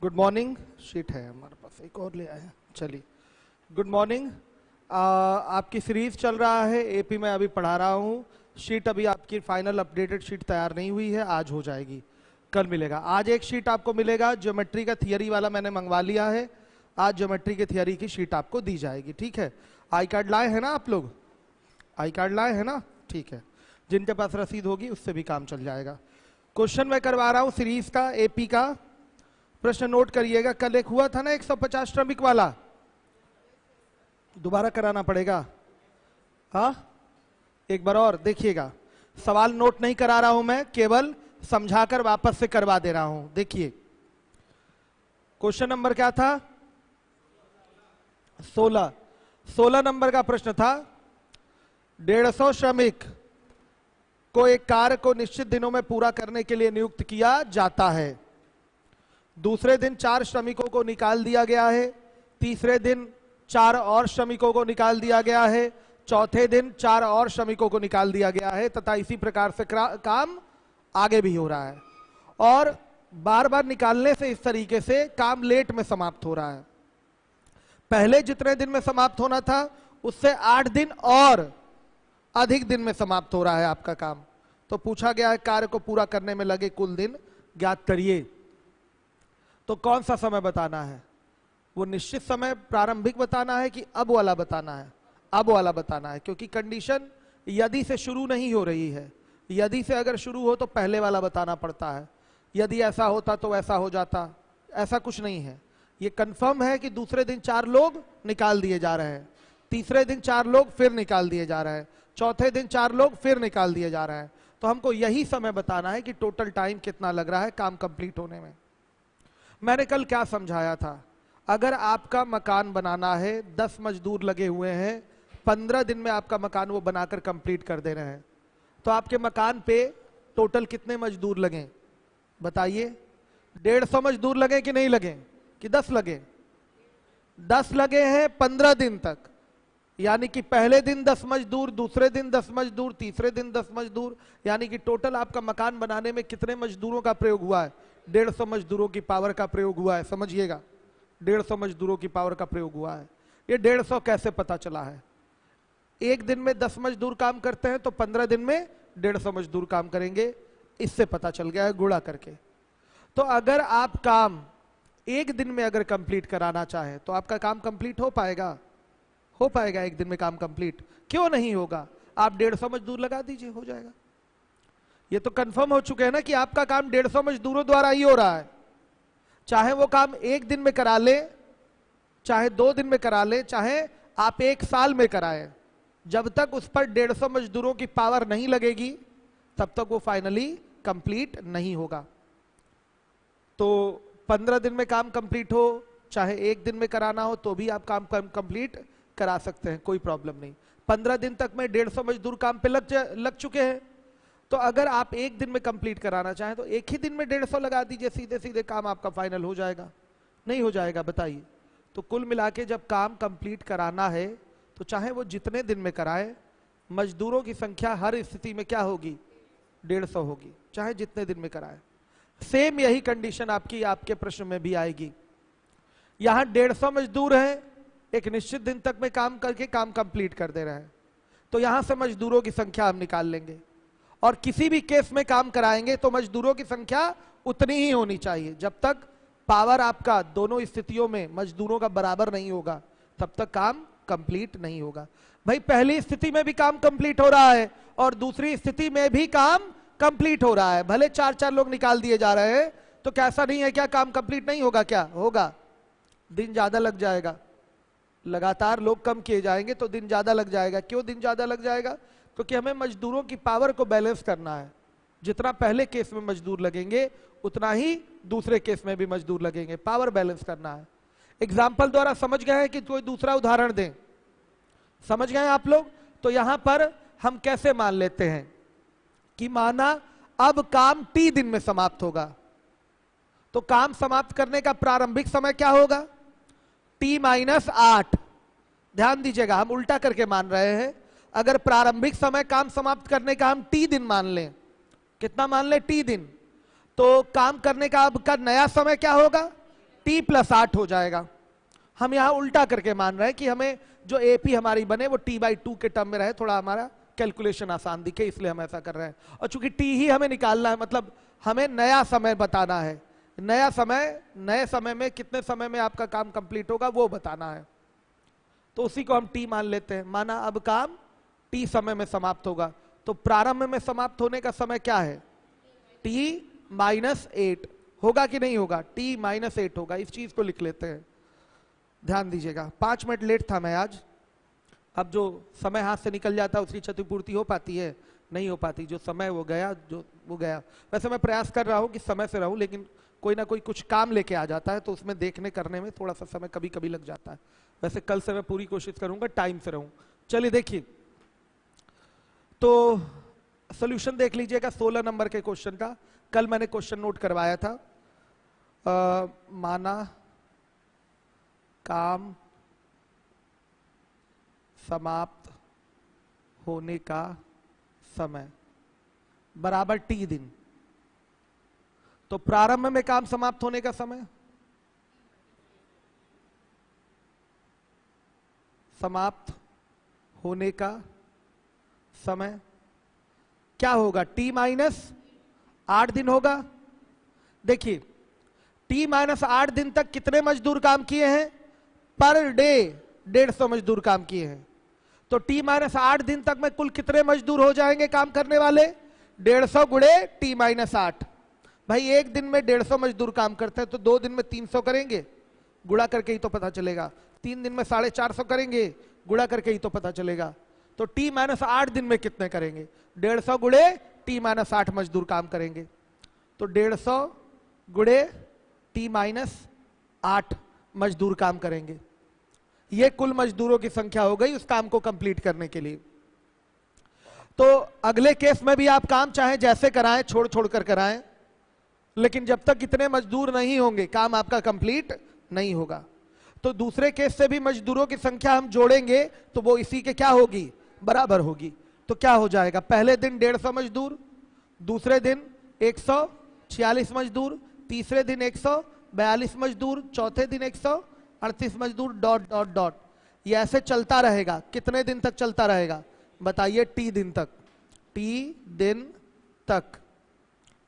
Good morning. Sheet है हमारे पास, एक और ले आए। चलिए, गुड मॉर्निंग। आपकी सीरीज चल रहा है एपी में, अभी पढ़ा रहा हूँ। शीट अभी आपकी फाइनल अपडेटेड शीट तैयार नहीं हुई है, आज हो जाएगी, कल मिलेगा। आज एक शीट आपको मिलेगा, ज्योमेट्री का थियरी वाला मैंने मंगवा लिया है। आज ज्योमेट्री के थियरी की शीट आपको दी जाएगी, ठीक है। आई कार्ड लाए हैं ना आप लोग? आई कार्ड लाए हैं ना? ठीक है, जिनके पास रसीद होगी उससे भी काम चल जाएगा। क्वेश्चन मैं करवा रहा हूँ सीरीज का, एपी का। प्रश्न नोट करिएगा। कल एक हुआ था ना 150 श्रमिक वाला, दोबारा कराना पड़ेगा। हाँ, एक बार और देखिएगा। सवाल नोट नहीं करा रहा हूं मैं, केवल समझाकर वापस से करवा दे रहा हूं। देखिए, क्वेश्चन नंबर क्या था? 16 नंबर का प्रश्न था। 150 श्रमिक को एक कार्य को निश्चित दिनों में पूरा करने के लिए नियुक्त किया जाता है। दूसरे दिन 4 श्रमिकों को निकाल दिया गया है। तीसरे दिन 4 और श्रमिकों को निकाल दिया गया है। चौथे दिन 4 और श्रमिकों को निकाल दिया गया है, तथा इसी प्रकार से काम आगे भी हो रहा है। और बार बार निकालने से इस तरीके से काम लेट में समाप्त हो रहा है। पहले जितने दिन में समाप्त होना था उससे 8 दिन और अधिक दिन में समाप्त हो रहा है आपका काम। तो पूछा गया है कार्य को पूरा करने में लगे कुल दिन ज्ञात करिए। तो कौन सा समय बताना है? वो निश्चित समय प्रारंभिक बताना है कि अब वाला बताना है? अब वाला बताना है, क्योंकि कंडीशन यदि से शुरू नहीं हो रही है। यदि से अगर शुरू हो तो पहले वाला बताना पड़ता है। यदि ऐसा होता तो वैसा हो जाता, ऐसा कुछ नहीं है। ये कंफर्म है कि दूसरे दिन 4 लोग निकाल दिए जा रहे हैं, तीसरे दिन 4 लोग फिर निकाल दिए जा रहे हैं, चौथे दिन 4 लोग फिर निकाल दिए जा रहे हैं। तो हमको यही समय बताना है कि टोटल टाइम कितना लग रहा है काम कंप्लीट होने में। मैंने कल क्या समझाया था? अगर आपका मकान बनाना है, 10 मजदूर लगे हुए हैं, 15 दिन में आपका मकान वो बनाकर कंप्लीट कर दे रहे हैं, तो आपके मकान पे टोटल कितने मजदूर लगे बताइए? 150 मजदूर लगे कि नहीं लगे, कि 10 लगे? 10 लगे हैं 15 दिन तक, यानी कि पहले दिन 10 मजदूर, दूसरे दिन 10 मजदूर, तीसरे दिन 10 मजदूर, यानी कि टोटल आपका मकान बनाने में कितने मजदूरों का प्रयोग हुआ है? 150 मजदूरों की पावर का प्रयोग हुआ है। समझिएगा, 150 मजदूरों की पावर का प्रयोग हुआ है। ये 150 कैसे पता चला है? एक दिन में 10 मजदूर काम करते हैं तो 15 दिन में 150 मजदूर काम करेंगे, इससे पता चल गया है गुणा करके। तो अगर आप काम एक दिन में अगर कंप्लीट कराना चाहें तो आपका काम कंप्लीट हो पाएगा? हो पाएगा एक दिन में काम कंप्लीट? क्यों नहीं होगा? आप 150 मजदूर लगा दीजिए, हो जाएगा। ये तो कंफर्म हो चुके हैं ना कि आपका काम 150 मजदूरों द्वारा ही हो रहा है। चाहे वो काम एक दिन में करा ले, चाहे 2 दिन में करा ले, चाहे आप 1 साल में कराएं, जब तक उस पर 150 मजदूरों की पावर नहीं लगेगी तब तक वो फाइनली कंप्लीट नहीं होगा। तो 15 दिन में काम कंप्लीट हो, चाहे 1 दिन में कराना हो, तो भी आप काम कंप्लीट करा सकते हैं, कोई प्रॉब्लम नहीं। 15 दिन तक में 150 मजदूर काम पे लग चुके हैं। तो अगर आप 1 दिन में कंप्लीट कराना चाहें तो एक ही दिन में 150 लगा दीजिए, सीधे सीधे काम आपका फाइनल हो जाएगा। नहीं हो जाएगा बताइए? तो कुल मिला के जब काम कंप्लीट कराना है तो चाहे वो जितने दिन में कराए, मजदूरों की संख्या हर स्थिति में क्या होगी? 150 होगी, चाहे जितने दिन में कराए। सेम यही कंडीशन आपके प्रश्न में भी आएगी। यहां 150 मजदूर हैं, एक निश्चित दिन तक में काम करके काम कंप्लीट कर दे रहे हैं, तो यहां से मजदूरों की संख्या हम निकाल लेंगे। और किसी भी केस में काम कराएंगे तो मजदूरों की संख्या उतनी ही होनी चाहिए। जब तक पावर आपका दोनों स्थितियों में मजदूरों का बराबर नहीं होगा तब तक काम कंप्लीट नहीं होगा। भाई, पहली स्थिति में भी काम कंप्लीट हो रहा है और दूसरी स्थिति में भी काम कंप्लीट हो रहा है, भले 4-4 लोग निकाल दिए जा रहे हैं, तो कैसा नहीं है? क्या काम कंप्लीट नहीं होगा? क्या होगा? दिन ज्यादा लग जाएगा। लगातार लोग कम किए जाएंगे तो दिन ज्यादा लग जाएगा। क्यों दिन ज्यादा लग जाएगा? क्योंकि हमें मजदूरों की पावर को बैलेंस करना है। जितना पहले केस में मजदूर लगेंगे उतना ही दूसरे केस में भी मजदूर लगेंगे, पावर बैलेंस करना है। एग्जाम्पल द्वारा समझ गए हैं कि कोई दूसरा उदाहरण दें? समझ गए आप लोग? तो यहां पर हम कैसे मान लेते हैं कि माना अब काम T दिन में समाप्त होगा, तो काम समाप्त करने का प्रारंभिक समय क्या होगा? T-8। ध्यान दीजिएगा, हम उल्टा करके मान रहे हैं। अगर प्रारंभिक समय काम समाप्त करने का हम T दिन मान लें, कितना मान लें? T दिन, तो काम करने का अब का नया समय क्या होगा? t प्लस 8 हो जाएगा। हम यहां उल्टा करके मान रहे हैं कि हमें जो AP हमारी बने वो t/2 के टर्म में रहे, थोड़ा हमारा कैलकुलेशन आसान दिखे, इसलिए हम ऐसा कर रहे हैं। और चूंकि t ही हमें निकालना है, मतलब हमें नया समय बताना है, नया समय, नए समय में कितने समय में आपका काम कंप्लीट होगा वो बताना है, तो उसी को हम t मान लेते हैं। माना अब काम t समय में समाप्त होगा, तो प्रारंभ में समाप्त होने का समय क्या है, t-8 होगा कि नहीं होगा, t-8 होगा। इस चीज को लिख लेते हैं, ध्यान दीजिएगा। 5 मिनट लेट था मैं आज। अब जो समय हाथ से निकल जाता है उसकी क्षतिपूर्ति हो पाती है, नहीं हो पाती। जो समय वो गया, जो वो गया। वैसे मैं प्रयास कर रहा हूं कि समय से रहूं, लेकिन कोई ना कोई कुछ काम लेके आ जाता है, तो उसमें देखने करने में थोड़ा सा समय कभी कभी लग जाता है। वैसे कल से मैं पूरी कोशिश करूंगा टाइम से रहूं। चलिए देखिए, तो सॉल्यूशन देख लीजिएगा 16 नंबर के क्वेश्चन का। कल मैंने क्वेश्चन नोट करवाया था। माना काम समाप्त होने का समय बराबर t दिन, तो प्रारंभ में काम समाप्त होने का समय, समाप्त होने का समय क्या होगा, t-8 दिन होगा। देखिए t-8 दिन तक कितने मजदूर काम किए हैं, पर डे 150 मजदूर काम किए हैं। तो t-8 दिन तक में कुल कितने मजदूर हो जाएंगे काम करने वाले, 150 गुणे t-8। भाई एक दिन में 150 मजदूर काम करते हैं, तो 2 दिन में 300 करेंगे, गुणा करके ही तो पता चलेगा। 3 दिन में 450 करेंगे, गुणा करके ही तो पता चलेगा। तो t-8 दिन में कितने करेंगे, 150 गुणे t-8 मजदूर काम करेंगे। तो 150 गुणे t-8 मजदूर काम करेंगे। ये कुल मजदूरों की संख्या हो गई उस काम को कंप्लीट करने के लिए। तो अगले केस में भी आप काम चाहे जैसे कराएं, छोड़ छोड़ कर कराएं, लेकिन जब तक इतने मजदूर नहीं होंगे काम आपका कंप्लीट नहीं होगा। तो दूसरे केस से भी मजदूरों की संख्या हम जोड़ेंगे तो वो इसी के क्या होगी, बराबर होगी। तो क्या हो जाएगा, पहले दिन 150 मजदूर, दूसरे दिन 146 मजदूर, तीसरे दिन 142 मजदूर, चौथे दिन 138 मजदूर, डॉट डॉट डॉट। ये ऐसे चलता रहेगा। कितने दिन तक चलता रहेगा बताइए, t दिन तक, t दिन तक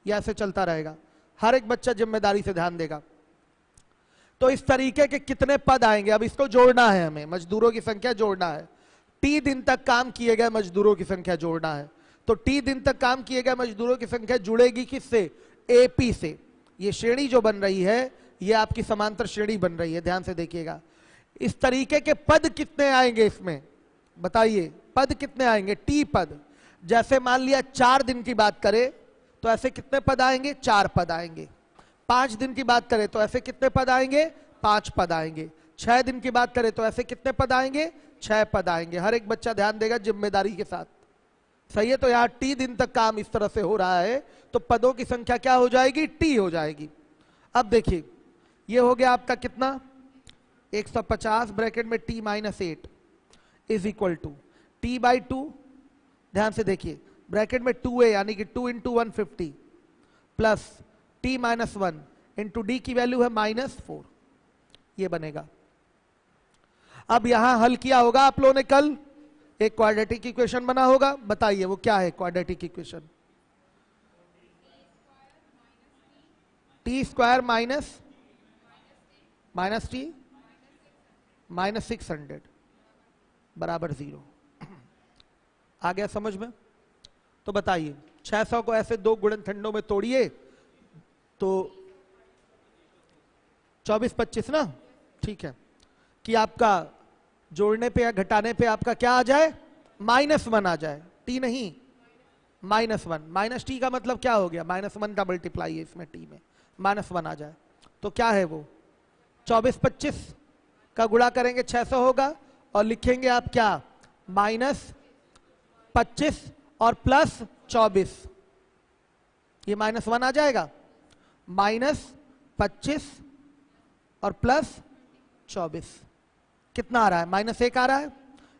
ये ऐसे चलता रहेगा। हर एक बच्चा जिम्मेदारी से ध्यान देगा। तो इस तरीके के कितने पद आएंगे, अब इसको जोड़ना है, हमें मजदूरों की संख्या जोड़ना है। t दिन तक काम किए गए मजदूरों की संख्या जोड़ना है। तो t दिन तक काम किए गए मजदूरों की संख्या जुड़ेगी किससे, AP से। ये श्रेणी जो बन रही है ये आपकी समांतर श्रेणी बन रही है, ध्यान से देखिएगा। इस तरीके के पद कितने आएंगे इसमें बताइए, पद कितने आएंगे, t पद। जैसे मान लिया 4 दिन की बात करें तो ऐसे कितने पद आएंगे, 4 पद आएंगे। 5 दिन की बात करें तो ऐसे कितने पद आएंगे, 5 पद आएंगे। 6 दिन की बात करें तो ऐसे कितने पद आएंगे, 6 पद आएंगे। हर एक बच्चा ध्यान देगा जिम्मेदारी के साथ, सही है। तो यहाँ t दिन तक काम इस तरह से हो रहा है, तो पदों की संख्या क्या हो जाएगी, t हो जाएगी। अब देखिए ये हो गया आपका कितना, 150 ब्रैकेट में t-8 is equal to t/2, ध्यान से देखिए, ब्रैकेट में 2a यानी कि 2 into 150 plus t-1 into D की वैल्यू है -4, ये बनेगा। अब यहां हल किया होगा आप लोगों ने कल, एक क्वाड्रेटिक इक्वेशन बना होगा, बताइए वो क्या है quadratic equation, t² minus t -600 बराबर 0। आ गया समझ में। तो बताइए 600 को ऐसे 2 गुणनखंडों में तोड़िए तो 24-25 ना, ठीक है, कि आपका जोड़ने पे या घटाने पे आपका क्या आ जाए, -1 आ जाए, t नहीं -1। माइनस टी का मतलब क्या हो गया, -1 का मल्टीप्लाई है इसमें t में, -1 आ जाए। तो क्या है वो, 24-25 का गुणा करेंगे 600 होगा, और लिखेंगे आप क्या, -25 और +24, ये -1 आ जाएगा, -25 और +24 कितना आ रहा है, -1 आ रहा है।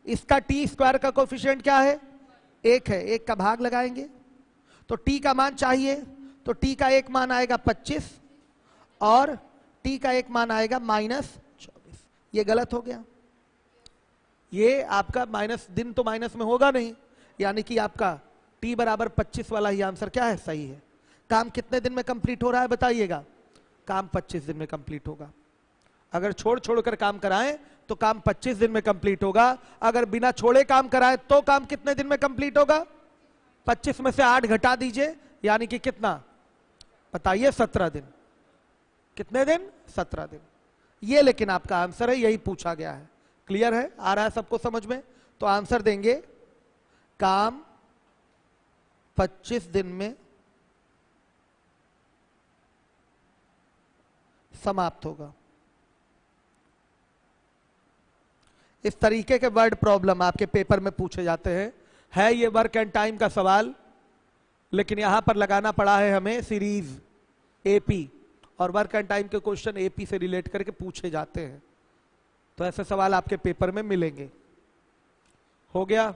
इसका t² का कोफिशिएंट क्या है, 1 है, 1 का भाग लगाएंगे तो t का मान चाहिए, तो t का एक मान आएगा 25 और t का एक मान आएगा -24। ये गलत हो गया, ये आपका माइनस, दिन तो माइनस में होगा नहीं, यानी कि आपका t बराबर 25 वाला ही आंसर क्या है, सही है। काम कितने दिन में कंप्लीट हो रहा है बताइएगा, काम 25 दिन में कंप्लीट होगा। अगर छोड़ छोड़ कर काम कराएं तो काम 25 दिन में कंप्लीट होगा, अगर बिना छोड़े काम कराएं तो काम कितने दिन में कंप्लीट होगा, 25 में से 8 घटा दीजिए, यानी कि कितना बताइए, 17 दिन। कितने दिन, 17 दिन। ये लेकिन आपका आंसर है, यही पूछा गया है। क्लियर है, आ रहा है सबको समझ में? तो आंसर देंगे काम 25 दिन में समाप्त होगा। इस तरीके के वर्ड प्रॉब्लम आपके पेपर में पूछे जाते हैं। है ये वर्क एंड टाइम का सवाल, लेकिन यहां पर लगाना पड़ा है हमें सीरीज एपी, और वर्क एंड टाइम के क्वेश्चन एपी से रिलेट करके पूछे जाते हैं, तो ऐसे सवाल आपके पेपर में मिलेंगे। हो गया,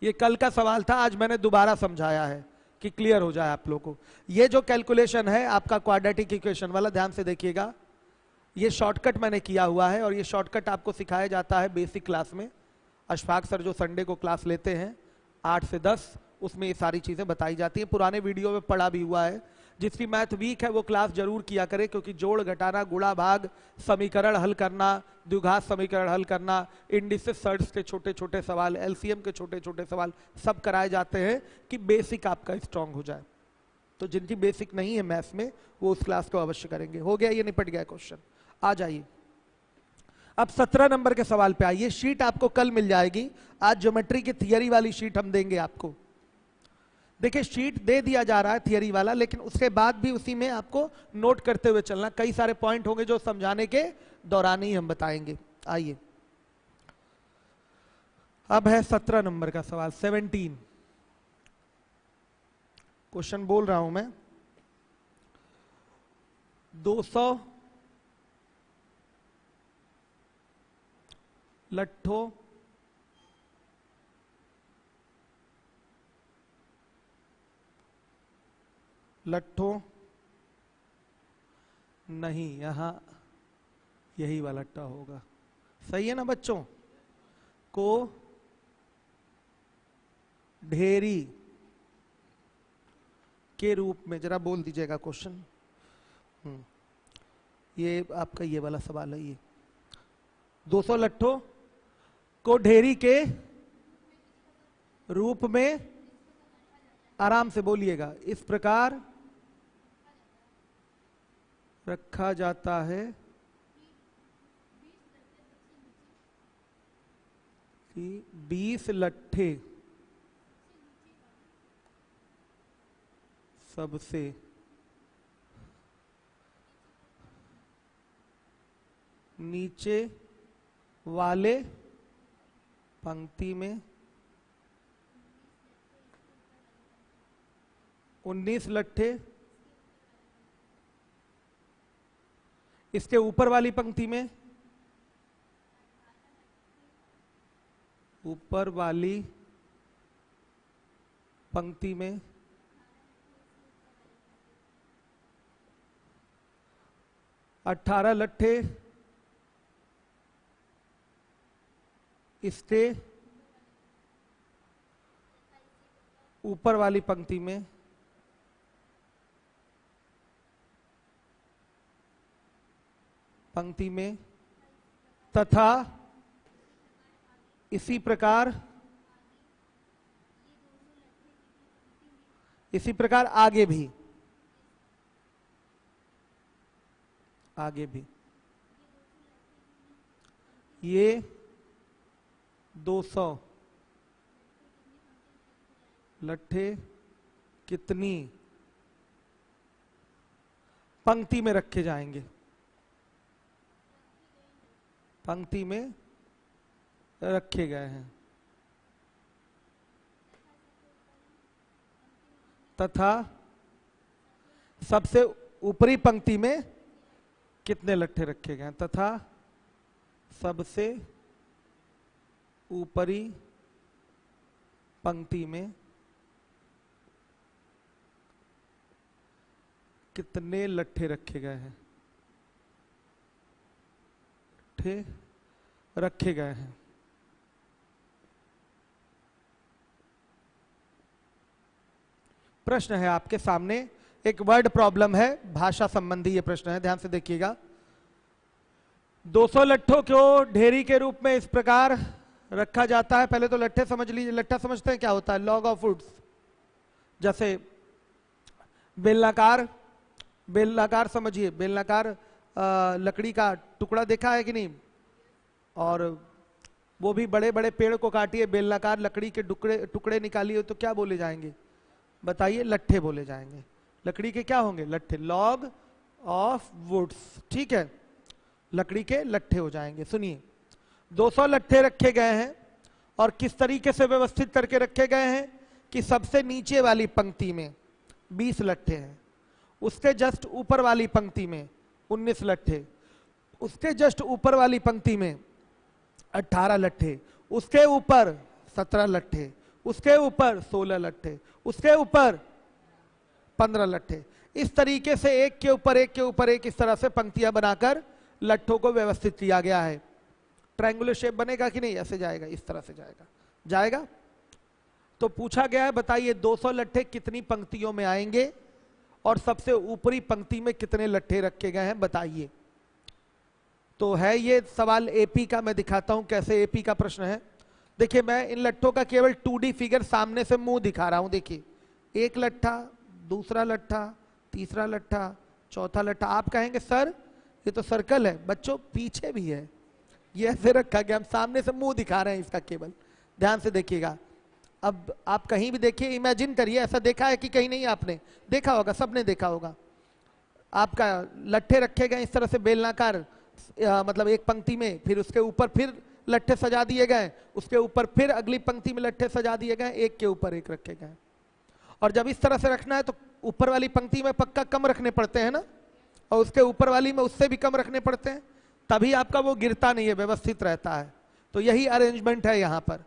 ये कल का सवाल था, आज मैंने दोबारा समझाया है कि क्लियर हो जाए आप लोगों को। ये जो कैलकुलेशन है आपका क्वाड्रेटिक इक्वेशन वाला, ध्यान से देखिएगा, ये शॉर्टकट मैंने किया हुआ है, और ये शॉर्टकट आपको सिखाया जाता है बेसिक क्लास में। अशफाक सर जो संडे को क्लास लेते हैं 8 से 10, उसमें ये सारी चीजें बताई जाती हैं। पुराने वीडियो में पढ़ा भी हुआ है। जिसकी मैथ वीक है वो क्लास जरूर किया करे, क्योंकि जोड़ घटाना, गुणा भाग, समीकरण हल करना, द्विघात समीकरण हल करना, इंडिसेस सर्ट्स के छोटे छोटे सवाल, एलसीएम के छोटे छोटे सवाल सब कराए जाते हैं कि बेसिक आपका स्ट्रांग हो जाए। तो जिनकी बेसिक नहीं है मैथ्स में वो उस क्लास को अवश्य करेंगे। हो गया, ये निपट गया क्वेश्चन। आ जाइए अब 17 नंबर के सवाल पे आइए। शीट आपको कल मिल जाएगी, आज ज्योमेट्री की थियरी वाली शीट हम देंगे आपको। देखिए शीट दे दिया जा रहा है थियरी वाला, लेकिन उसके बाद भी उसी में आपको नोट करते हुए चलना। कई सारे पॉइंट होंगे जो समझाने के दौरान ही हम बताएंगे। आइए अब है 17 नंबर का सवाल, 17 क्वेश्चन बोल रहा हूं मैं। 200 लट्ठों नहीं, यहां यही वाला ट होगा, सही है ना बच्चों? को ढेरी के रूप में, जरा बोल दीजिएगा क्वेश्चन। ये आपका ये वाला सवाल है। ये 200 लट्ठों को ढेरी के रूप में, आराम से बोलिएगा, इस प्रकार रखा जाता है कि 20 लट्ठे सबसे नीचे वाले पंक्ति में 19 लट्ठे इसके ऊपर वाली पंक्ति में, ऊपर वाली पंक्ति में 18 लट्ठे इसके ऊपर वाली पंक्ति में तथा इसी प्रकार आगे भी ये 200 लट्ठे कितनी पंक्ति में रखे जाएंगे, पंक्ति में रखे गए हैं, तथा सबसे ऊपरी पंक्ति में कितने लट्ठे रखे गए हैं, तथा सबसे ऊपरी पंक्ति में कितने लट्ठे रखे गए हैं। लट्ठे रखे गए हैं। प्रश्न है आपके सामने, एक वर्ड प्रॉब्लम है, भाषा संबंधी ये प्रश्न है, ध्यान से देखिएगा। 200 लट्ठों को ढेरी के रूप में इस प्रकार रखा जाता है। पहले तो लट्ठे समझ लीजिए, लट्ठा समझते हैं क्या होता है? लॉग ऑफ वुड्स, जैसे बेलनाकार, बेलनाकार समझिए, बेलनाकार लकड़ी का टुकड़ा देखा है कि नहीं? और वो भी बड़े बड़े पेड़ को काटिए, बेलनाकार लकड़ी के टुकड़े टुकड़े निकालिए तो क्या बोले जाएंगे? बताइए, लट्ठे बोले जाएंगे। लकड़ी के क्या होंगे? लट्ठे, लॉग ऑफ वुड्स, ठीक है, लकड़ी के लट्ठे हो जाएंगे। सुनिए, 200 लट्ठे रखे गए हैं और किस तरीके से व्यवस्थित करके रखे गए हैं कि सबसे नीचे वाली पंक्ति में 20 लट्ठे हैं, उसके जस्ट ऊपर वाली पंक्ति में 19 लट्ठे, उसके जस्ट ऊपर वाली पंक्ति में 18 लट्ठे, उसके ऊपर 17 लट्ठे, उसके ऊपर 16 लट्ठे, उसके ऊपर 15 लट्ठे। इस तरीके से एक के ऊपर एक के ऊपर एक इस तरह से पंक्तियां बनाकर लट्ठों को व्यवस्थित किया गया है। ट्रायंगुलर शेप बनेगा कि नहीं? ऐसे जाएगा, इस तरह से जाएगा, जाएगा। तो पूछा गया है, बताइए 200 लट्ठे कितनी पंक्तियों में आएंगे और सबसे ऊपरी पंक्ति में कितने लट्ठे रखे गए हैं, बताइए। तो है ये सवाल एपी का, मैं दिखाता हूं कैसे एपी का प्रश्न है। देखिए, मैं इन लट्ठों का केवल 2D फिगर सामने से मुंह दिखा रहा हूं। देखिए, एक लट्ठा, दूसरा लट्ठा, तीसरा लट्ठा, चौथा लट्ठा। आप कहेंगे सर ये तो सर्कल है। बच्चों पीछे भी है, ये ऐसे रखा गया, हम सामने से मुंह दिखा रहे हैं इसका केवल, ध्यान से देखिएगा। अब आप कहीं भी देखिए, इमेजिन करिए, ऐसा देखा है कि कहीं नहीं? आपने देखा होगा, सबने देखा होगा। आपका लट्ठे रखे गए इस तरह से बेलनाकार, मतलब एक पंक्ति में, फिर उसके ऊपर फिर लट्ठे सजा दिए गए, उसके ऊपर फिर अगली पंक्ति में लट्ठे सजा दिए गए, एक के ऊपर एक रखे गए। और जब इस तरह से रखना है तो ऊपर वाली पंक्ति में पक्का कम रखने पड़ते हैं ना, और उसके ऊपर वाली में उससे भी कम रखने पड़ते हैं, तभी आपका वो गिरता नहीं है, व्यवस्थित रहता है। तो यही अरेंजमेंट है यहाँ पर,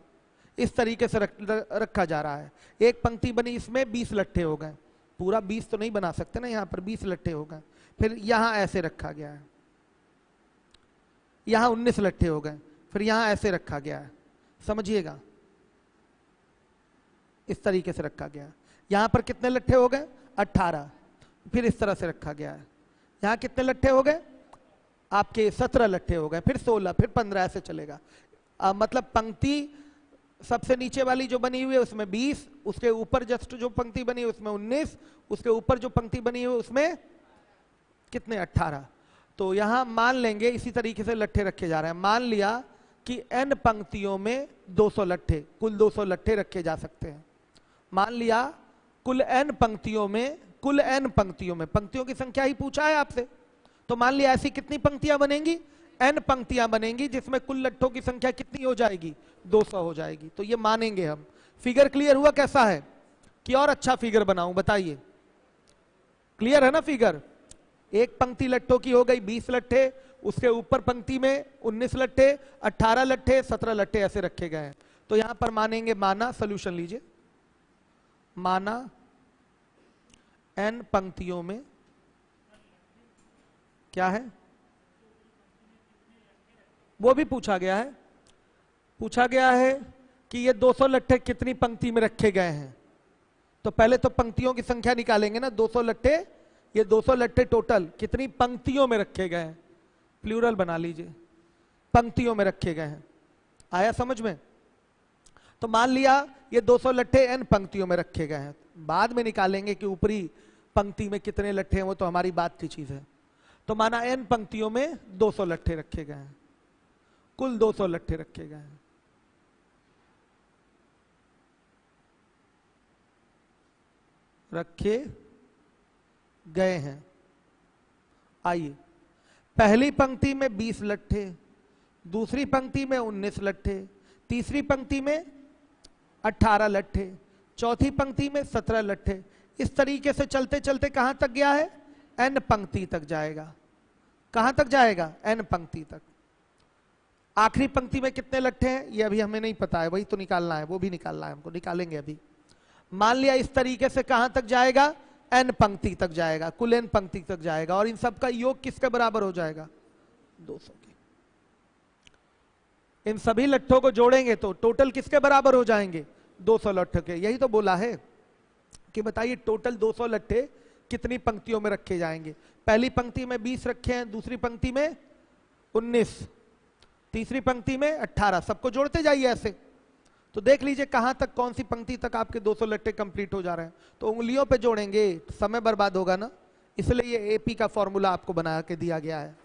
इस तरीके से रखा जा रहा है। एक पंक्ति बनी, इसमें 20 लट्ठे हो गए, पूरा 20 तो नहीं बना सकते ना, यहाँ पर 20 लट्ठे हो गए। फिर यहाँ ऐसे रखा गया है, यहाँ 19 लट्ठे हो गए, फिर यहाँ ऐसे रखा गया है, समझिएगा, इस तरीके से रखा गया है। यहाँ पर कितने लट्ठे हो गए? 18, फिर इस तरह से रखा गया है। यहाँ कितने लट्ठे हो गए? आपके 17 लट्ठे हो गए, फिर 16, फिर 15, ऐसे चलेगा। मतलब पंक्ति सबसे नीचे वाली जो बनी हुई है उसमें 20, उसके ऊपर जस्ट जो पंक्ति बनी है उसमें 19, उसके ऊपर जो पंक्ति बनी हुई है उसमें कितने? 18। तो यहां मान लेंगे इसी तरीके से लट्ठे रखे जा रहे हैं। मान लिया कि n पंक्तियों में 200 लट्ठे, कुल 200 लट्ठे रखे जा सकते हैं। मान लिया कुल n पंक्तियों में, कुल n पंक्तियों में, पंक्तियों की संख्या ही पूछा है आपसे, तो मान लिया ऐसी कितनी पंक्तियां बनेंगी? n पंक्तियां बनेंगी, जिसमें कुल लट्ठों की संख्या कितनी हो जाएगी? 200 हो जाएगी। तो ये मानेंगे हम। फिगर क्लियर हुआ कैसा है? कि और अच्छा फिगर बनाऊं, बताइए। क्लियर है ना फिगर? एक पंक्ति लट्ठों की हो गई 20 लट्ठे, उसके ऊपर पंक्ति में 19 लट्ठे, 18 लट्ठे, 17 लट्ठे ऐसे रखे गए हैं। तो यहां पर मानेंगे, माना, सोल्यूशन लीजिए, माना n पंक्तियों में क्या है वो भी पूछा गया है। पूछा गया है कि ये 200 लट्ठे कितनी पंक्ति में रखे गए हैं। तो पहले तो पंक्तियों की संख्या निकालेंगे ना, 200 लट्ठे, ये 200 लट्ठे टोटल कितनी पंक्तियों में रखे गए हैं, प्लूरल बना लीजिए, पंक्तियों में रखे गए हैं। आया समझ में? तो मान लिया ये 200 लट्ठे n पंक्तियों में रखे गए हैं, बाद में निकालेंगे कि ऊपरी पंक्ति में कितने लट्ठे हैं, वो तो हमारी बात की चीज है। तो माना n पंक्तियों में 200 लट्ठे रखे गए हैं, कुल 200 लट्ठे रखे गए हैं। रखे गए हैं। आइए, पहली पंक्ति में 20 लट्ठे, दूसरी पंक्ति में 19 लट्ठे, तीसरी पंक्ति में 18 लट्ठे, चौथी पंक्ति में 17 लट्ठे। इस तरीके से चलते चलते कहां तक गया है? n पंक्ति तक जाएगा। कहां तक जाएगा? n पंक्ति तक। आखिरी पंक्ति में कितने लट्ठे हैं ये अभी हमें नहीं पता है, वही तो निकालना है, वो भी निकालना है हमको, निकालेंगे अभी। मान लिया इस तरीके से कहां तक जाएगा? n पंक्ति तक जाएगा, कुल n पंक्ति तक जाएगा, और इन सब का योग किसके बराबर हो जाएगा? 200 के। इन सभी लट्ठों को जोड़ेंगे तो टोटल किसके बराबर हो जाएंगे? 200 लट्ठों के। यही तो बोला है कि बताइए टोटल 200 लट्ठे कितनी पंक्तियों में रखे जाएंगे। पहली पंक्ति में 20 रखे हैं, दूसरी पंक्ति में 19, तीसरी पंक्ति में 18, सबको जोड़ते जाइए ऐसे। तो देख लीजिए कहां तक, कौन सी पंक्ति तक आपके 200 लट्ठे कंप्लीट हो जा रहे हैं। तो उंगलियों पे जोड़ेंगे, समय बर्बाद होगा ना, इसलिए ये एपी का फॉर्मूला आपको बना के दिया गया है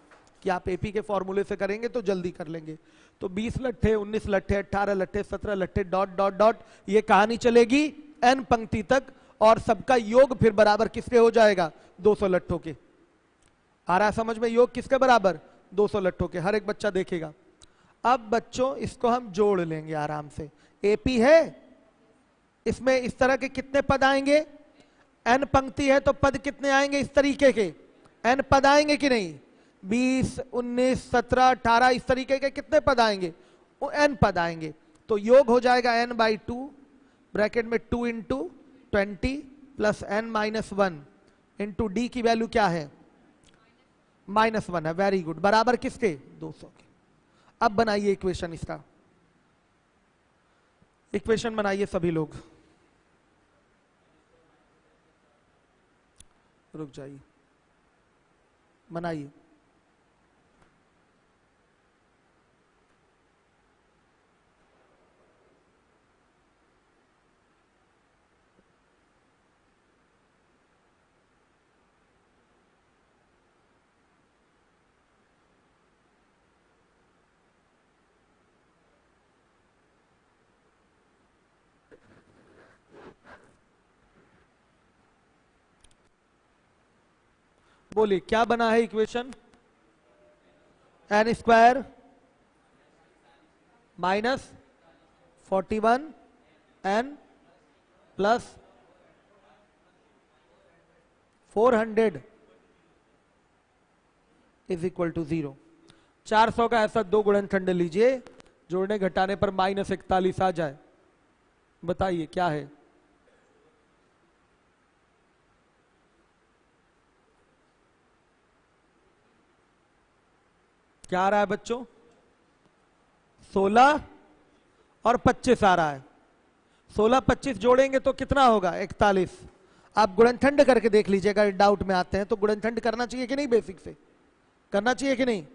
कि आप एपी के फॉर्मूले से करेंगे तो जल्दी कर लेंगे। तो 20 लट्ठे, 19 लट्ठे, 18 लट्ठे, 17 लट्ठे, डॉट डॉट डॉट, ये कहानी चलेगी n पंक्ति तक, और सबका योग फिर बराबर किसके हो जाएगा? 200 लट्ठों के। आ रहा समझ में? योग किसके बराबर? 200 लट्ठों के। हर एक बच्चा देखेगा। अब बच्चों इसको हम जोड़ लेंगे आराम से। एपी है, इसमें इस तरह के कितने पद आएंगे? n पंक्ति है तो पद कितने आएंगे? इस तरीके के n पद आएंगे कि नहीं? 20, 19, 17, 18, इस तरीके के कितने पद आएंगे? वो n पद आएंगे। तो योग हो जाएगा n/2, ब्रैकेट में 2 into 20 plus n-1 into D की वैल्यू क्या है? -1 है। Very good. बराबर किसके? 200 के। अब बनाइए इक्वेशन, इसका इक्वेशन बनाइए सभी लोग। रुक जाइए, बनाइए। बोलिए क्या बना है equation? n² minus 41 n plus 400 is equal to 0। 400 का ऐसा दो गुणनखंड लीजिए, जोड़ने घटाने पर -41 आ जाए। बताइए क्या है? क्या आ रहा है बच्चों? 16 और 25 आ रहा है। 16 25 जोड़ेंगे तो कितना होगा? 41। आप गुणनखंड करके देख लीजिएगा, डाउट में आते हैं तो गुणनखंड करना चाहिए कि नहीं? बेसिक से करना चाहिए कि नहीं?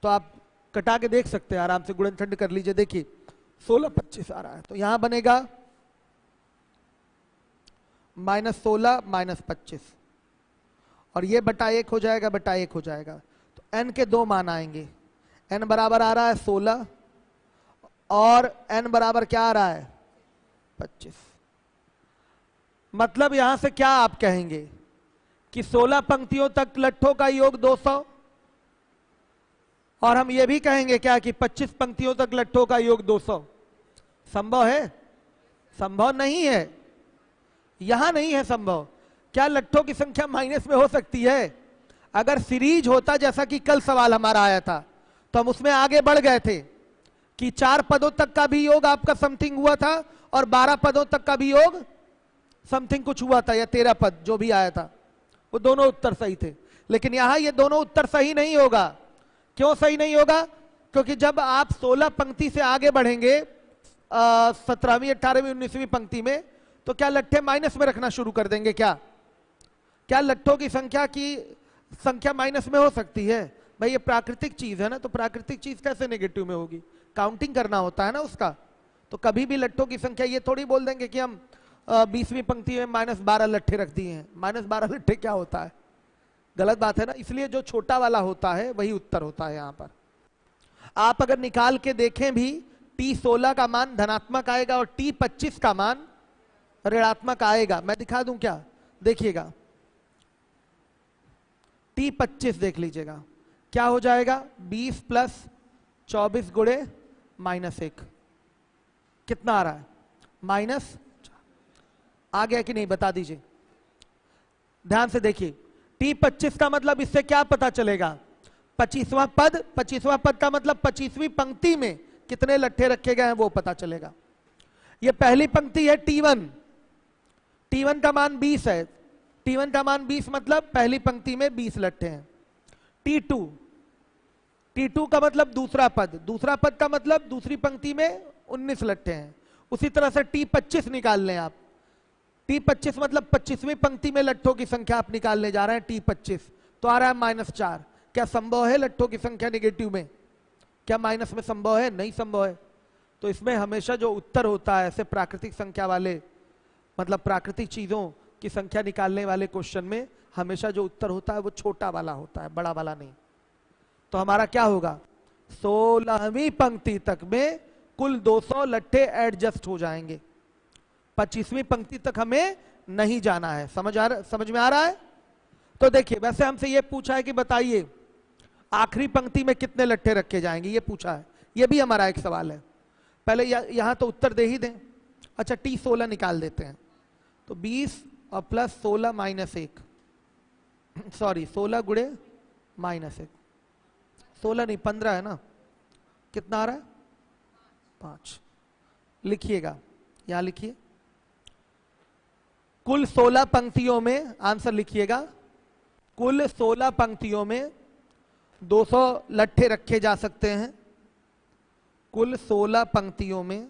तो आप कटा के देख सकते हैं, आराम से गुणनखंड कर लीजिए। देखिए 16 25 आ रहा है तो यहां बनेगा -16 -25, और ये बटा 1 हो जाएगा, बटा 1 हो जाएगा। तो n के दो मान आएंगे। n बराबर आ रहा है 16 और n बराबर क्या आ रहा है? 25। मतलब यहां से क्या आप कहेंगे कि 16 पंक्तियों तक लट्ठों का योग 200, और हम ये भी कहेंगे क्या कि 25 पंक्तियों तक लट्ठों का योग 200। संभव है? संभव नहीं है। यहां नहीं है संभव। क्या लट्ठों की संख्या माइनस में हो सकती है? अगर सीरीज होता जैसा कि कल सवाल हमारा आया था तो हम उसमें आगे बढ़ गए थे कि 4 पदों तक का भी योग आपका समथिंग हुआ था और 12 पदों तक का भी योग समथिंग कुछ हुआ था, या 13 पद जो भी आया था, वो दोनों उत्तर सही थे। लेकिन यहां ये दोनों उत्तर सही नहीं होगा। क्यों सही नहीं होगा? क्योंकि जब आप 16 पंक्ति से आगे बढ़ेंगे 17वीं 18वीं 19वीं पंक्ति में, तो क्या लट्ठे माइनस में रखना शुरू कर देंगे? क्या लट्ठों की संख्या माइनस में हो सकती है? भाई ये प्राकृतिक चीज है ना, तो प्राकृतिक चीज कैसे नेगेटिव में होगी? काउंटिंग करना होता है ना उसका। तो कभी भी लट्ठों की संख्या ये थोड़ी बोल देंगे कि हम 20वीं पंक्ति में -12 लट्ठे रख दिए हैं। -12 लट्ठे क्या होता है? गलत बात है ना। इसलिए जो छोटा वाला होता है वही उत्तर होता है। यहां पर आप अगर निकाल के देखें भी, T16 का मान धनात्मक आएगा और T25 का मान ऋणात्मक आएगा। मैं दिखा दूं क्या? देखिएगा T25 देख लीजिएगा क्या हो जाएगा? 20 प्लस 24 गुणे -1 कितना आ रहा है? माइनस। आ गया कि नहीं बता दीजिए। ध्यान से देखिए, T25 का मतलब इससे क्या पता चलेगा? 25वां पद। 25वां पद का मतलब 25वीं पंक्ति में कितने लट्ठे रखे गए हैं वो पता चलेगा। ये पहली पंक्ति है T1। T1 का मान 20 है। T1 का मान 20 मतलब पहली पंक्ति में 20 लट्ठे हैं। T2 T2 का मतलब दूसरा पद, दूसरा पद का मतलब दूसरी पंक्ति में 19 लट्ठे हैं। उसी तरह से T25 निकाल लें आप। T25 मतलब 25वीं पंक्ति में लट्ठों की संख्या आप निकालने जा रहे हैं T25, तो आ रहा है -4। क्या संभव है लट्ठों की संख्या नेगेटिव में? क्या माइनस में संभव है? नहीं संभव है। तो इसमें हमेशा जो उत्तर होता है ऐसे प्राकृतिक संख्या वाले, मतलब प्राकृतिक चीजों की संख्या निकालने वाले क्वेश्चन में हमेशा जो उत्तर होता है वो छोटा वाला होता है, बड़ा वाला नहीं। तो हमारा क्या होगा, 16वीं पंक्ति तक में कुल 200 लट्ठे एडजस्ट हो जाएंगे। 25वीं पंक्ति तक हमें नहीं जाना है। समझ में आ रहा है? तो देखिए, वैसे हमसे ये पूछा है कि बताइए आखिरी पंक्ति में कितने लट्ठे रखे जाएंगे, ये पूछा है। ये भी हमारा एक सवाल है। पहले यहां तो उत्तर दे ही दें। अच्छा, T16 निकाल देते हैं। तो 20 और प्लस 16 माइनस 1, सॉरी 16 गुणे -1, 16 नहीं 15 है ना, कितना आ रहा है 5। लिखिएगा, यहां लिखिए कुल 16 पंक्तियों में, आंसर लिखिएगा, कुल 16 पंक्तियों में 200 लट्ठे रखे जा सकते हैं। कुल 16 पंक्तियों में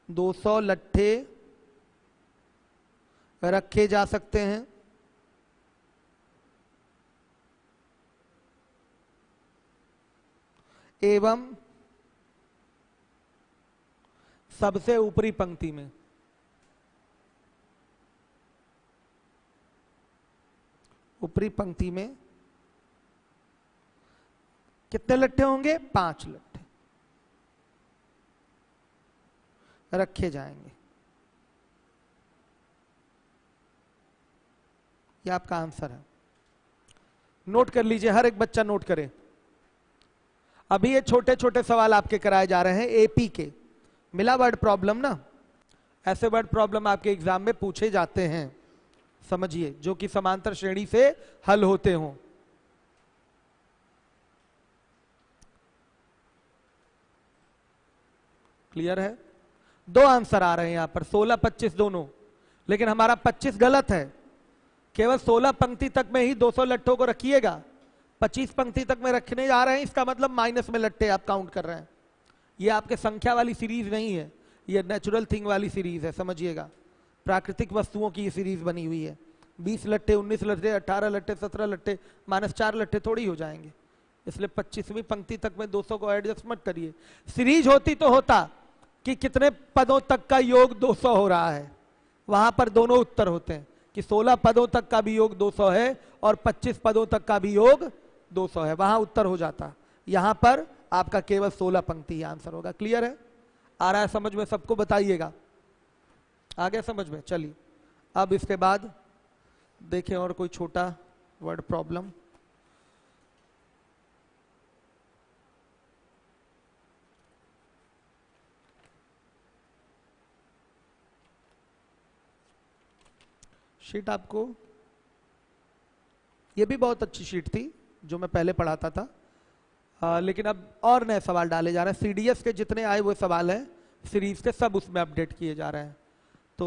200 लट्ठे रखे जा सकते हैं। एवं सबसे ऊपरी पंक्ति में कितने लट्ठे होंगे? 5 लट्ठे रखे जाएंगे। ये आपका आंसर है। नोट कर लीजिए, हर एक बच्चा नोट करे। अभी ये छोटे छोटे सवाल आपके कराए जा रहे हैं एपी के। मिला वर्ड प्रॉब्लम ना? ऐसे वर्ड प्रॉब्लम आपके एग्जाम में पूछे जाते हैं, समझिए, जो कि समांतर श्रेणी से हल होते हों। क्लियर है? 2 आंसर आ रहे हैं यहां पर, 16 25 दोनों, लेकिन हमारा 25 गलत है। केवल 16 पंक्ति तक में ही 200 लट्ठों को रखिएगा। 25 पंक्ति तक में रखने जा रहे हैं, इसका मतलब माइनस में लट्ठे आप काउंट कर रहे हैं। ये आपके संख्या वाली सीरीज नहीं है, ये नेचुरल थिंग वाली सीरीज है, समझिएगा। प्राकृतिक वस्तुओं की ये सीरीज बनी हुई है। 20 लट्ठे, 19 लट्ठे, 18 लट्ठे, 17 लट्ठे, -4 लट्ठे थोड़ी हो जाएंगे। इसलिए 25वीं पंक्ति तक में 200 को एडजस्ट मत करिए। सीरीज होती तो होता कि कितने पदों तक का योग 200 हो रहा है, वहां पर दोनों उत्तर होते हैं कि 16 पदों तक का भी योग 200 है और 25 पदों तक का भी योग 200 है, वहां उत्तर हो जाता। यहां पर आपका केवल 16 पंक्ति ही आंसर होगा। क्लियर है? आ रहा है समझ में? सबको बताइएगा। आ गया समझ में? चलिए, अब इसके बाद देखें और कोई छोटा वर्ड प्रॉब्लम। शीट आपको, ये भी बहुत अच्छी शीट थी जो मैं पहले पढ़ाता था, लेकिन अब और नए सवाल डाले जा रहे हैं। सीडीएस के जितने आए वो सवाल हैं सीरीज के, सब उसमें अपडेट किए जा रहे हैं। तो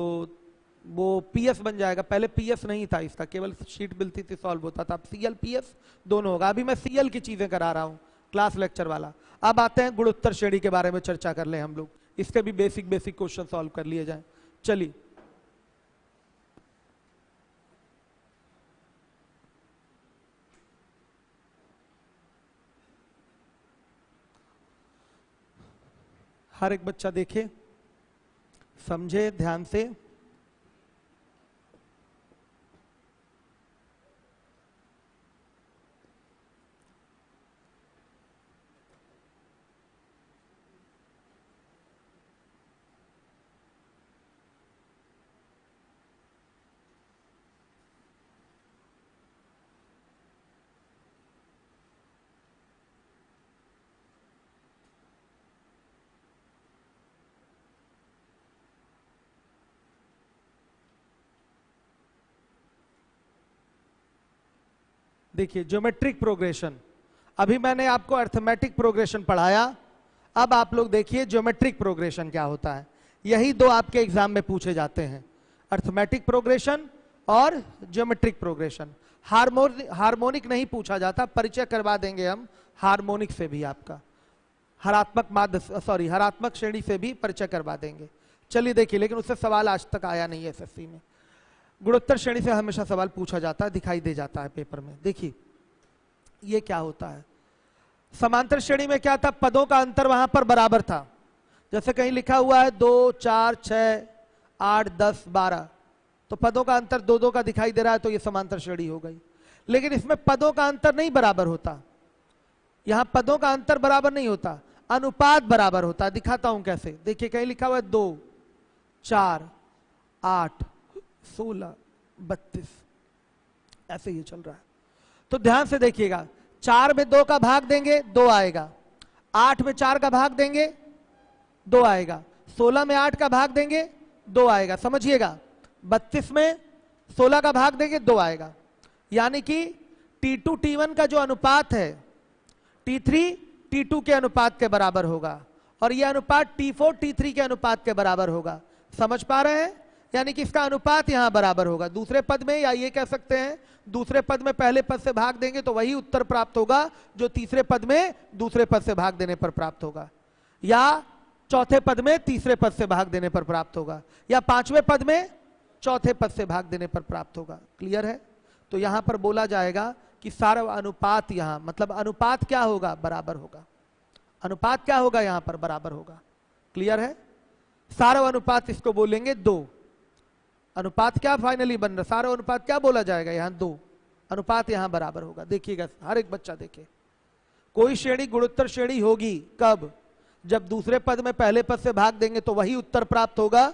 वो पीएस बन जाएगा। पहले पीएस नहीं था इसका, केवल शीट मिलती थी, सॉल्व होता था। अब सीएल पीएस दोनों होगा। अभी मैं सीएल की चीजें करा रहा हूँ, क्लास लेक्चर वाला। अब आते हैं गुणोत्तर श्रेणी के बारे में चर्चा कर ले हम लोग, इसके भी बेसिक क्वेश्चन सॉल्व कर लिए जाए। चलिए, हर एक बच्चा देखे, समझे ध्यान से। देखिए, ज्योमेट्रिक प्रोग्रेशन, अभी मैंने आपको अर्थमेटिक प्रोग्रेशन पढ़ाया। अब आप लोग देखिए ज्योमेट्रिक प्रोग्रेशन क्या होता है। यही 2 आपके एग्जाम में पूछे जाते हैं, अर्थमेटिक प्रोग्रेशन और ज्योमेट्रिक प्रोग्रेशन। हार्मोनिक नहीं पूछा जाता, परिचय करवा देंगे हम हार्मोनिक से भी, आपका हरात्मक श्रेणी से भी परिचय करवा देंगे। चलिए देखिए, लेकिन उससे सवाल आज तक आया नहीं है एसएससी में। गुणोत्तर श्रेणी से हमेशा सवाल पूछा जाता है, दिखाई दे जाता है पेपर में। देखिए ये क्या होता है, समांतर श्रेणी में क्या था, पदों का अंतर वहां पर बराबर था। जैसे कहीं लिखा हुआ है 2, 4, 6, 8, 10, 12, तो पदों का अंतर 2-2 का दिखाई दे रहा है, तो ये समांतर श्रेणी हो गई। लेकिन इसमें पदों का अंतर नहीं बराबर होता, यहां पदों का अंतर बराबर नहीं होता, अनुपात बराबर होता है। दिखाता हूं कैसे, देखिए कहीं लिखा हुआ है 2, 4, 8, 16, 32, ऐसे ये चल रहा है। तो ध्यान से देखिएगा, 4 में 2 का भाग देंगे 2 आएगा, 8 में 4 का भाग देंगे 2 आएगा, 16 में 8 का भाग देंगे 2 आएगा, समझिएगा। 32 में 16 का भाग देंगे 2 आएगा। यानी कि T2 T1 का जो अनुपात है T3 T2 के अनुपात के बराबर होगा, और यह अनुपात T4 T3 के अनुपात के बराबर होगा। समझ पा रहे हैं, यानी कि इसका अनुपात यहां बराबर होगा। दूसरे पद में, या ये कह सकते हैं दूसरे पद में पहले पद से भाग देंगे तो वही उत्तर प्राप्त होगा जो तीसरे पद में दूसरे पद से भाग देने पर प्राप्त होगा, या चौथे पद में तीसरे पद से भाग देने पर प्राप्त होगा, या पांचवें पद में चौथे पद से भाग देने पर प्राप्त होगा। क्लियर है? तो यहां पर बोला जाएगा कि सार्व अनुपात, यहां मतलब अनुपात क्या होगा, बराबर होगा। अनुपात क्या होगा यहां पर, बराबर होगा। क्लियर है? सार्व अनुपात इसको बोलेंगे 2। अनुपात क्या फाइनली बन रहा, सार्व अनुपात क्या बोला जाएगा, यहां 2, अनुपात यहां बराबर होगा। देखिएगा हर एक बच्चा देखे, कोई श्रेणी गुणोत्तर श्रेणी होगी कब, जब दूसरे पद में पहले पद से भाग देंगे तो वही उत्तर प्राप्त होगा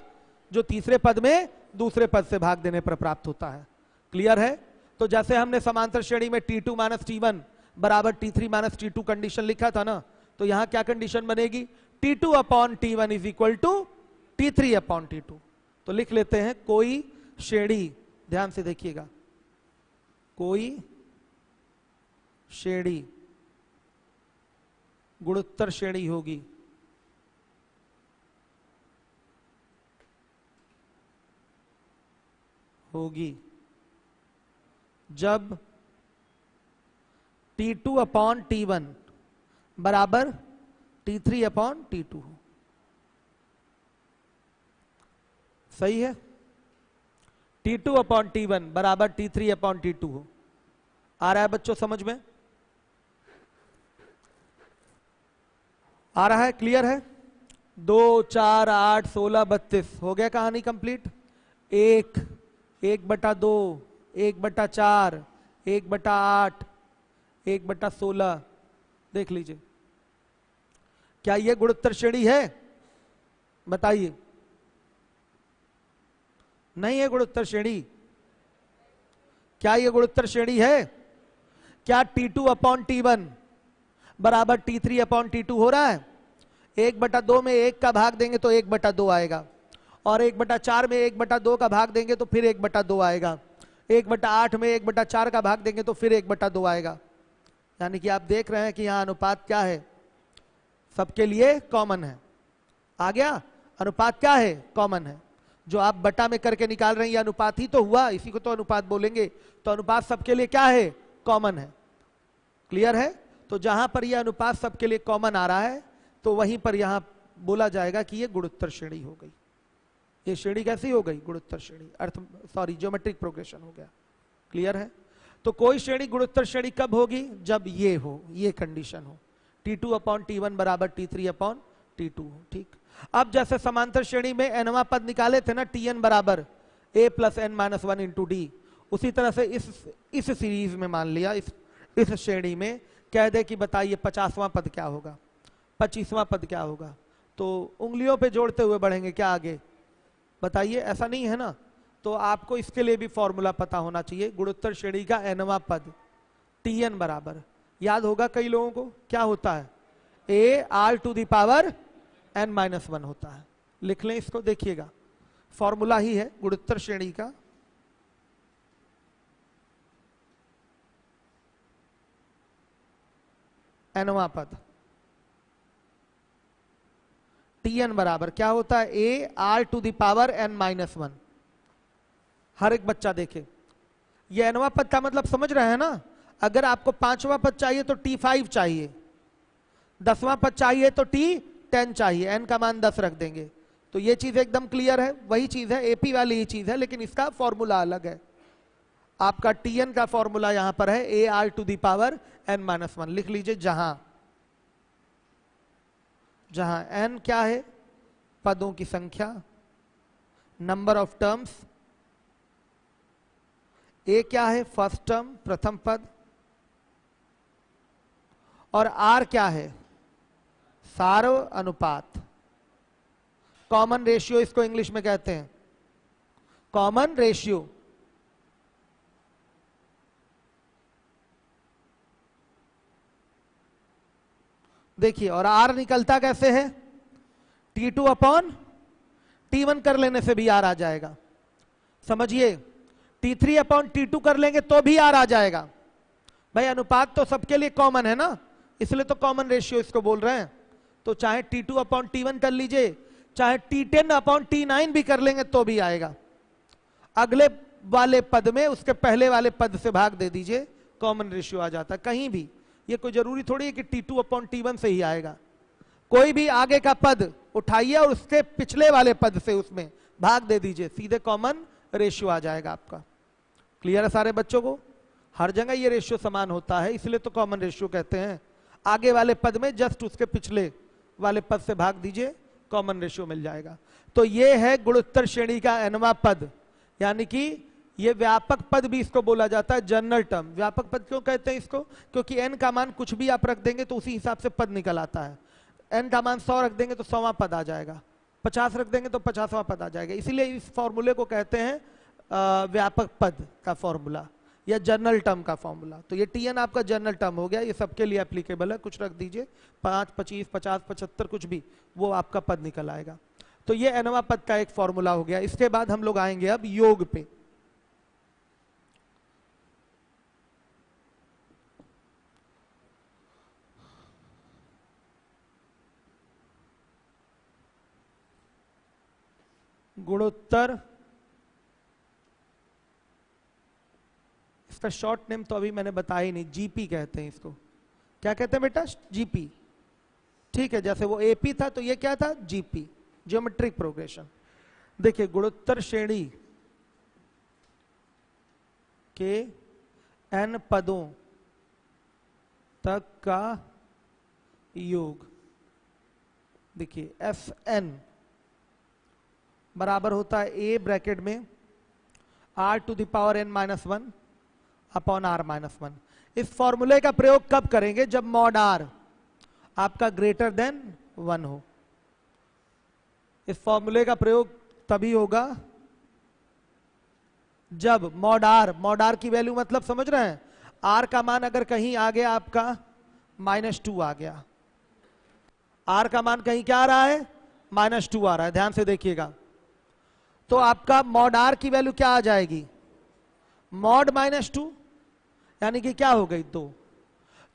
जो तीसरे पद में दूसरे पद से भाग देने पर प्राप्त होता है। क्लियर है? तो जैसे हमने समांतर श्रेणी में T2 - T1 बराबर T3 - T2 कंडीशन लिखा था ना, तो यहां क्या कंडीशन बनेगी, T2/T1 is equal to T3/T2। तो लिख लेते हैं, कोई श्रेणी, ध्यान से देखिएगा, कोई श्रेणी गुणोत्तर श्रेणी होगी जब T2/T1 बराबर T3/T2 हो। सही है? T2/T1 बराबर T3/T2 हो। आ रहा है बच्चों समझ में? आ रहा है? क्लियर है? 2, 4, 8, 16, 32 हो गया, कहानी कंप्लीट। 1/2, 1/4, 1/8, 1/16, देख लीजिए, क्या यह गुणोत्तर श्रेणी है? बताइए। नहीं है गुणोत्तर श्रेणी। क्या यह गुणोत्तर श्रेणी है? क्या T2/T1 बराबर T3/T2 हो रहा है? 1/2 में 1 का भाग देंगे तो 1/2 आएगा, और 1/4 में 1/2 का भाग देंगे तो फिर 1/2 आएगा, 1/8 में 1/4 का भाग देंगे तो फिर 1/2 आएगा। यानी कि आप देख रहे हैं कि यहां अनुपात क्या है, सबके लिए कॉमन है। आ गया? अनुपात क्या है, कॉमन है। जो आप बटा में करके निकाल रहे हैं ये अनुपात ही तो हुआ, इसी को तो अनुपात बोलेंगे। तो अनुपात सबके लिए क्या है, कॉमन है। क्लियर है? तो जहां पर यह अनुपात सबके लिए कॉमन आ रहा है तो वहीं पर यहां बोला जाएगा कि यह गुणोत्तर श्रेणी हो गई। ये श्रेणी कैसी हो गई, गुणोत्तर श्रेणी, ज्योमेट्रिक प्रोग्रेशन हो गया। क्लियर है? तो कोई श्रेणी गुणोत्तर श्रेणी कब होगी, जब ये हो, ये कंडीशन हो, T2/T1 बराबर T3/T2 हो। ठीक, अब जैसे समांतर श्रेणी में nवां पद निकाले थे ना, Tn बराबर a + n-1 × d, उसी तरह से इस सीरीज में मान लिया, इस श्रेणी में कह दे कि बताइए 50वां पद क्या होगा, 25वां पद क्या होगा। तो उंगलियों पे जोड़ते हुए बढ़ेंगे क्या आगे, बताइए, ऐसा नहीं है ना। तो आपको इसके लिए भी फॉर्मूला पता होना चाहिए। गुणोत्तर श्रेणी का nवां पद Tn बराबर, याद होगा कई लोगों को, क्या होता है, a⁴n-1 होता है। लिख लें इसको, देखिएगा फॉर्मूला ही है गुणोत्तर श्रेणी का। nवां पद Tn बराबर क्या होता है, a⁴n-1। हर एक बच्चा देखे, ये nवां पद का मतलब समझ रहे हैं ना? अगर आपको 5वां पद चाहिए तो T5 चाहिए, 10वां पद चाहिए तो T10 चाहिए, n का मान 10 रख देंगे। तो ये चीज एकदम क्लियर है, वही चीज है, एपी वाली ही चीज है, लेकिन इसका फॉर्मूला अलग है। आपका Tn का फॉर्मूला यहां पर है AR⁻n-1। लिख लीजिए, जहां n क्या है? पदों की संख्या, नंबर ऑफ टर्म्स, a क्या है? फर्स्ट टर्म, प्रथम पद, और r क्या है? सार्व अनुपात, कॉमन रेशियो इसको इंग्लिश में कहते हैं, कॉमन रेशियो। देखिए, और r निकलता कैसे है? T2/T1 कर लेने से भी r आ जाएगा, समझिए। T3/T2 कर लेंगे तो भी r आ जाएगा। भाई अनुपात तो सबके लिए कॉमन है ना, इसलिए तो कॉमन रेशियो इसको बोल रहे हैं। तो चाहे T2/T1 कर लीजिए, चाहे T10/T9 भी कर लेंगे तो भी आएगा। अगले वाले पद में उसके पहले वाले पद से भाग दे दीजिए, कॉमन रेशियो आ जाता है कहीं भी। ये कोई जरूरी थोड़ी है कि T2/T1 से ही आएगा। कोई भी आगे का पद उठाइए और उसके पिछले वाले पद से उसमें भाग दे दीजिए, सीधे कॉमन रेशियो आ जाएगा आपका। क्लियर है सारे बच्चों को? हर जगह ये रेशियो समान होता है, इसलिए तो कॉमन रेशियो कहते हैं। आगे वाले पद में जस्ट उसके पिछले वाले पद से भाग दीजिए, कॉमन रेशियो मिल जाएगा। तो ये है गुणोत्तर श्रेणी का nवां पद, यानी कि ये व्यापक पद भी इसको बोला जाता है, जनरल टर्म। व्यापक पद क्यों कहते हैं इसको? क्योंकि n का मान कुछ भी आप रख देंगे तो उसी हिसाब से पद निकल आता है। n का मान 100 रख देंगे तो 100वां पद आ जाएगा, 50 रख देंगे तो 50वां पद आ जाएगा। इसीलिए इस फॉर्मूले को कहते हैं व्यापक पद का फॉर्मूला या जनरल टर्म का फॉर्मूला। तो ये Tn आपका जनरल टर्म हो गया, ये सबके लिए एप्लीकेबल है। कुछ रख दीजिए, 5, 25, 50, 75 कुछ भी, वो आपका पद निकल आएगा। तो ये nवां पद का एक फॉर्मूला हो गया। इसके बाद हम लोग आएंगे अब योग पे। गुणोत्तर, इसका शॉर्ट नेम तो अभी मैंने बताया ही नहीं, जीपी कहते हैं इसको। क्या कहते हैं बेटा? जीपी। ठीक है, जैसे वो एपी था तो ये क्या था? GP, geometric progression. देखिए, गुणोत्तर श्रेणी के n पदों तक का योग, देखिए Fn बराबर होता है a ब्रैकेट में r⁻n-1 अपॉन r-1। इस फॉर्मूले का प्रयोग कब करेंगे? जब मॉड r आपका ग्रेटर देन 1 हो। इस फॉर्मूले का प्रयोग तभी होगा जब मॉड r की वैल्यू मतलब समझ रहे हैं, r का मान अगर कहीं आ गया आपका -2 आ गया, r का मान कहीं क्या आ रहा है? -2 आ रहा है, ध्यान से देखिएगा। तो आपका मॉड r की वैल्यू क्या आ जाएगी? मॉड -2, यानी कि क्या हो गई? 2।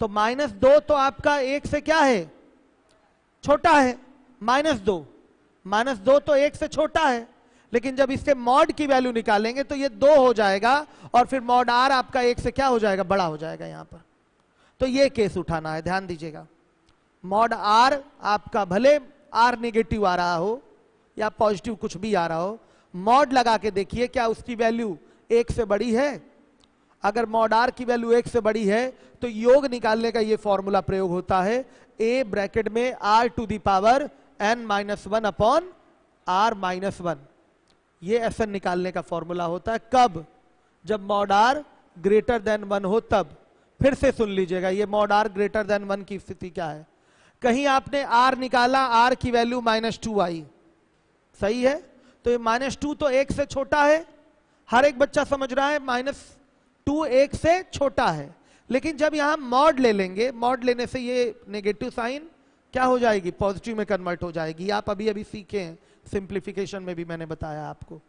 तो -2 तो आपका 1 से क्या है? छोटा है। -2 तो 1 से छोटा है, लेकिन जब इसके मॉड की वैल्यू निकालेंगे तो ये 2 हो जाएगा, और फिर मॉड r आपका 1 से क्या हो जाएगा? बड़ा हो जाएगा यहां पर। तो ये केस उठाना है, ध्यान दीजिएगा। मॉड r आपका भले r नेगेटिव आ रहा हो या पॉजिटिव कुछ भी आ रहा हो, मॉड लगा के देखिए क्या उसकी वैल्यू 1 से बड़ी है। अगर मॉड r की वैल्यू 1 से बड़ी है तो योग निकालने का ये फॉर्मूला प्रयोग होता है, a ब्रैकेट में r⁻n-1 अपॉन r-1। ये Fn निकालने का फॉर्मूला होता है। कब? जब मॉड r ग्रेटर देन 1 हो तब। फिर से सुन लीजिएगा, ये मॉड r ग्रेटर देन 1 की स्थिति क्या है? कहीं आपने r निकाला, r की वैल्यू -2 आई, सही है? तो ये -2 तो 1 से छोटा है, हर एक बच्चा समझ रहा है -2 1 से छोटा है। लेकिन जब यहां मॉड ले लेंगे, मॉड लेने से ये नेगेटिव साइन क्या हो जाएगी? पॉजिटिव में कन्वर्ट हो जाएगी। आप अभी अभी सीखे हैं, सिंप्लीफिकेशन में भी मैंने बताया आपको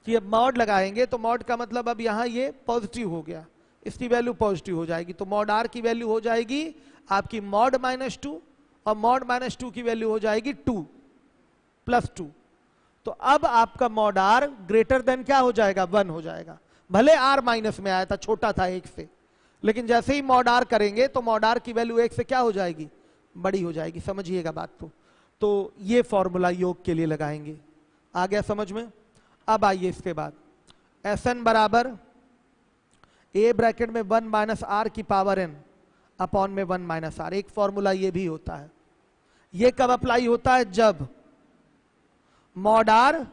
कि अब मॉड लगाएंगे तो मॉड का मतलब अब यहां ये पॉजिटिव हो गया, इसकी वैल्यू पॉजिटिव हो जाएगी। तो मॉड r की वैल्यू हो जाएगी आपकी मॉड -2, और मॉड -2 की वैल्यू हो जाएगी 2 + 2। तो अब आपका मॉड r ग्रेटर देन क्या हो जाएगा? 1 हो जाएगा। भले आर माइनस में आया था, छोटा था एक से, लेकिन जैसे ही मॉड आर करेंगे तो मॉड आर की वैल्यू एक से क्या हो जाएगी, बड़ी हो जाएगी। समझिएगा बात को। तो ये फॉर्मूला योग के लिए लगाएंगे। आ गया समझ में? अब आइए इसके बाद Sn बराबर ए ब्रैकेट में 1 माइनस आर की पावर एन अपॉन में 1 माइनस आर। एक फॉर्मूला ये भी होता है। ये कब अप्लाई होता है? जब मॉड आर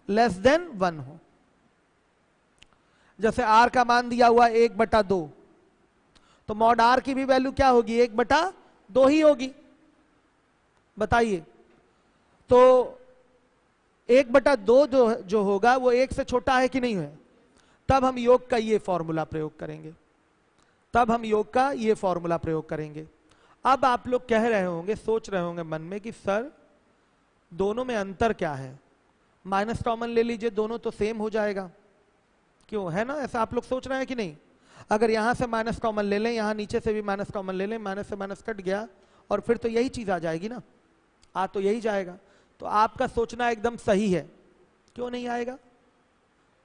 लेस देन 1 हो। जैसे आर का मान दिया हुआ 1/2, तो मॉड आर की भी वैल्यू क्या होगी? 1/2 ही होगी। बताइए, तो 1/2 जो होगा वो 1 से छोटा है कि नहीं है? तब हम योग का ये फॉर्मूला प्रयोग करेंगे। तब हम योग का ये फॉर्मूला प्रयोग करेंगे। अब आप लोग कह रहे होंगे, सोच रहे होंगे मन में कि सर दोनों में अंतर क्या है? माइनस कॉमन ले लीजिए, दोनों तो सेम हो जाएगा। क्यों, है ना? ऐसा आप लोग सोच रहे हैं कि नहीं? अगर यहां से माइनस कॉमन ले लें, यहां नीचे से भी माइनस कॉमन ले लें, माइनस से माइनस कट गया और फिर तो यही चीज आ जाएगी ना, आ तो यही जाएगा। तो आपका सोचना एकदम सही है। क्यों नहीं आएगा?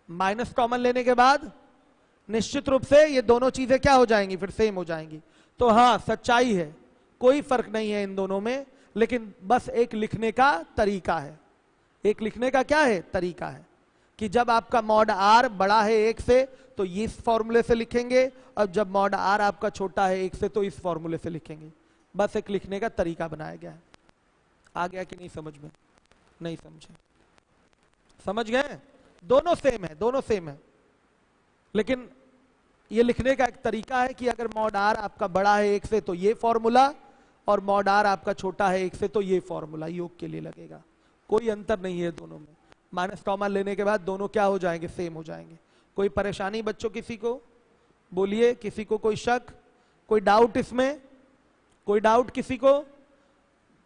माइनस कॉमन लेने के बाद निश्चित रूप से ये दोनों चीजें क्या हो जाएंगी? फिर सेम हो जाएंगी। तो हाँ, सच्चाई है, कोई फर्क नहीं है इन दोनों में, लेकिन बस एक लिखने का तरीका है। एक लिखने का क्या है? तरीका है कि जब आपका मॉड आर बड़ा है 1 से तो इस फॉर्मूले से लिखेंगे, और जब मॉड आर आपका छोटा है 1 से तो इस फॉर्मूले से लिखेंगे। बस एक लिखने का तरीका बनाया गया है। आ गया कि नहीं समझ में? नहीं समझे? समझ गए? दोनों सेम है, दोनों सेम है, लेकिन ये लिखने का एक तरीका है कि अगर मॉड आर आपका बड़ा है 1 से तो ये फॉर्मूला, और मॉड आर आपका छोटा है 1 से तो ये फॉर्मूला योग के लिए लगेगा। कोई अंतर नहीं है दोनों में। माइनस कॉमन लेने के बाद दोनों क्या हो जाएंगे? सेम हो जाएंगे। कोई परेशानी बच्चों किसी को? बोलिए, किसी को कोई शक, कोई डाउट इसमें? कोई डाउट किसी को?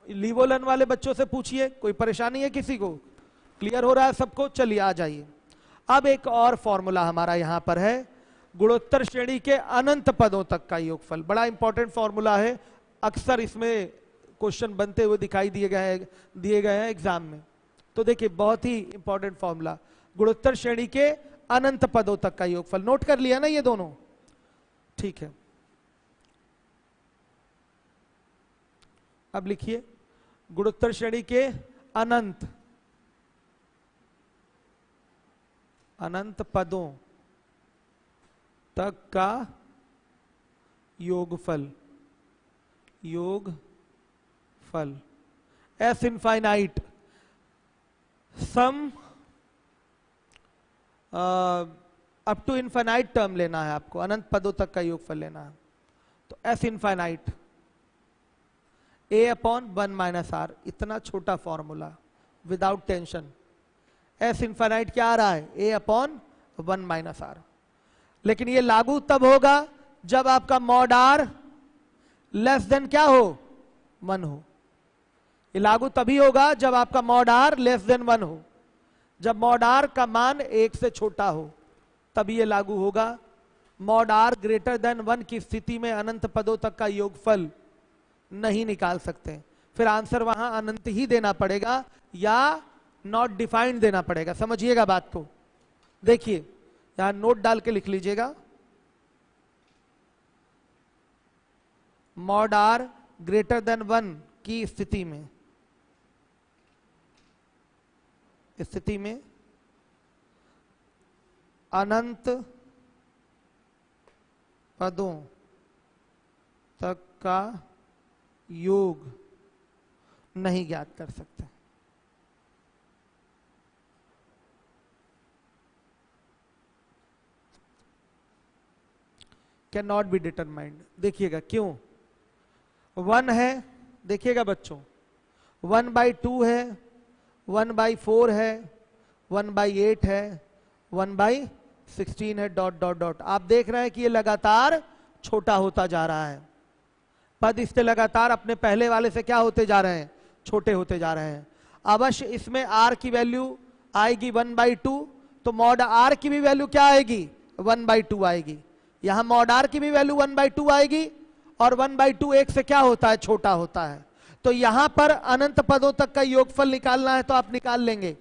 लीवोलन वाले बच्चों से पूछिए, कोई परेशानी है किसी को? क्लियर हो रहा है सबको? चलिए आ जाइए। अब एक और फॉर्मूला हमारा यहां पर है, गुणोत्तर श्रेणी के अनंत पदों तक का योगफल। बड़ा इंपॉर्टेंट फॉर्मूला है, अक्सर इसमें क्वेश्चन बनते हुए दिखाई दिए गए हैं एग्जाम में। तो देखिए, बहुत ही इंपॉर्टेंट फॉर्मूला, गुणोत्तर श्रेणी के अनंत पदों तक का योगफल। नोट कर लिया ना ये दोनों? ठीक है, अब लिखिए, गुणोत्तर श्रेणी के अनंत पदों तक का योगफल S infinite sum up to infinite term लेना है आपको, अनंत पदों तक का योगफल लेना है। तो S infinite A upon 1 minus R, इतना छोटा formula without tension. S infinite क्या आ रहा है? A upon 1 minus R. लेकिन ये लागू तब होगा जब आपका मॉड आर लेस देन क्या हो? 1 हो। ये लागू तभी होगा जब आपका मॉड आर लेस देन 1 हो। जब मॉड आर का मान 1 से छोटा हो तभी ये लागू होगा। मॉड आर ग्रेटर देन 1 की स्थिति में अनंत पदों तक का योगफल नहीं निकाल सकते, फिर आंसर वहां अनंत ही देना पड़ेगा या नॉट डिफाइंड देना पड़ेगा। समझिएगा बात को। देखिए, यहां नोट डाल के लिख लीजिएगा, मॉड आर ग्रेटर देन 1 की स्थिति में अनंत पदों तक का योग नहीं ज्ञात कर सकते। Can not be determined. देखिएगा क्यों? 1 है, देखिएगा बच्चों, 1/2 है, 1/4 है, 1/8 है, 1/16 है, डॉट डॉट डॉट। आप देख रहे हैं कि ये लगातार छोटा होता जा रहा है। पद इससे लगातार अपने पहले वाले से क्या होते जा रहे हैं? छोटे होते जा रहे हैं। अवश्य इसमें आर की वैल्यू आएगी 1/2, तो मॉड आर की भी वैल्यू क्या आएगी? 1/2 आएगी। यहां मॉड आर की भी वैल्यू 1/2 आएगी, और 1/2 1 से क्या होता है? छोटा होता है। तो यहां पर अनंत पदों तक का योगफल निकालना है तो आप निकाल लेंगे।